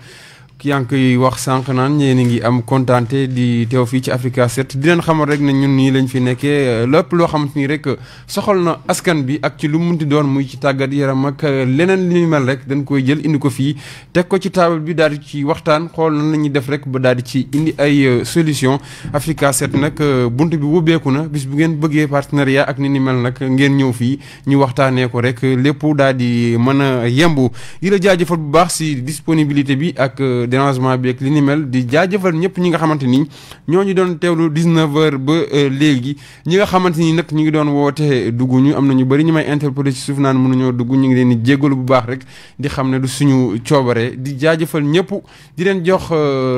Speaker 3: yaa ngi koy wax sànq naan yéen a ngi am kontaante di teew fii ci Africa 7 di leen xamal rek ne ñun nii lañ fi nekkee lépp loo xamante ni rek soxal na askan bi ak ci lu munti doon muy ci tàggat yaram ak leneen li ñu mel rek dañ koy jël indi ko fii teg ko ci table bi daal di ci waxtaan xool nan la ñuy def rek ba daal di ci indi ay solution Africa 7 nag bunt bi wubbeeku na bis bu ngeen bëggee partenariat ak ni ni mel nag ngeen ñëw fii ñu waxtaanee ko rek lépp daal di mën a yembu di la jaajëfal bu baax si disponibilité bi ak dérangement bi ak li ni mel di jaajëfal ñëpp ñi nga xamante ni ñoo ñu doon teewlu 19h ba léegi ñi nga xamante ni nag ñu ngi doon woote dugg ñu am na ñu bëri ñu may interpellé ci suuf naan mënuñoo dugg ñu ngi leen di jéggalu bu baax rek di xam ne du suñu coobare di jaajëfal ñëpp di leen jox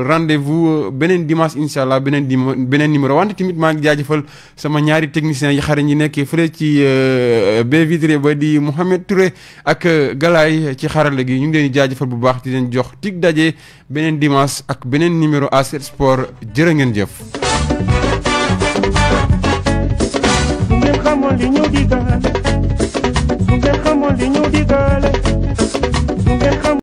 Speaker 3: rendez-vous beneen dimanche incha allah beneen numéro wante tamit maa ngi jaajëfal sama ñaari techniciens yi xarañ yi nekkee fële ci baie vitrée ba di Mouhamed Touré ak Galaay ci xarale gi ñu ngi leen di jaajëfal bu baax di leen jox tig daje beneen dimanche ak beneen numéro A7 Sport jërë ngeen jëf.
Speaker 1: Su ngeen xamoon li ñu digal, su ngeen xamoon li ñu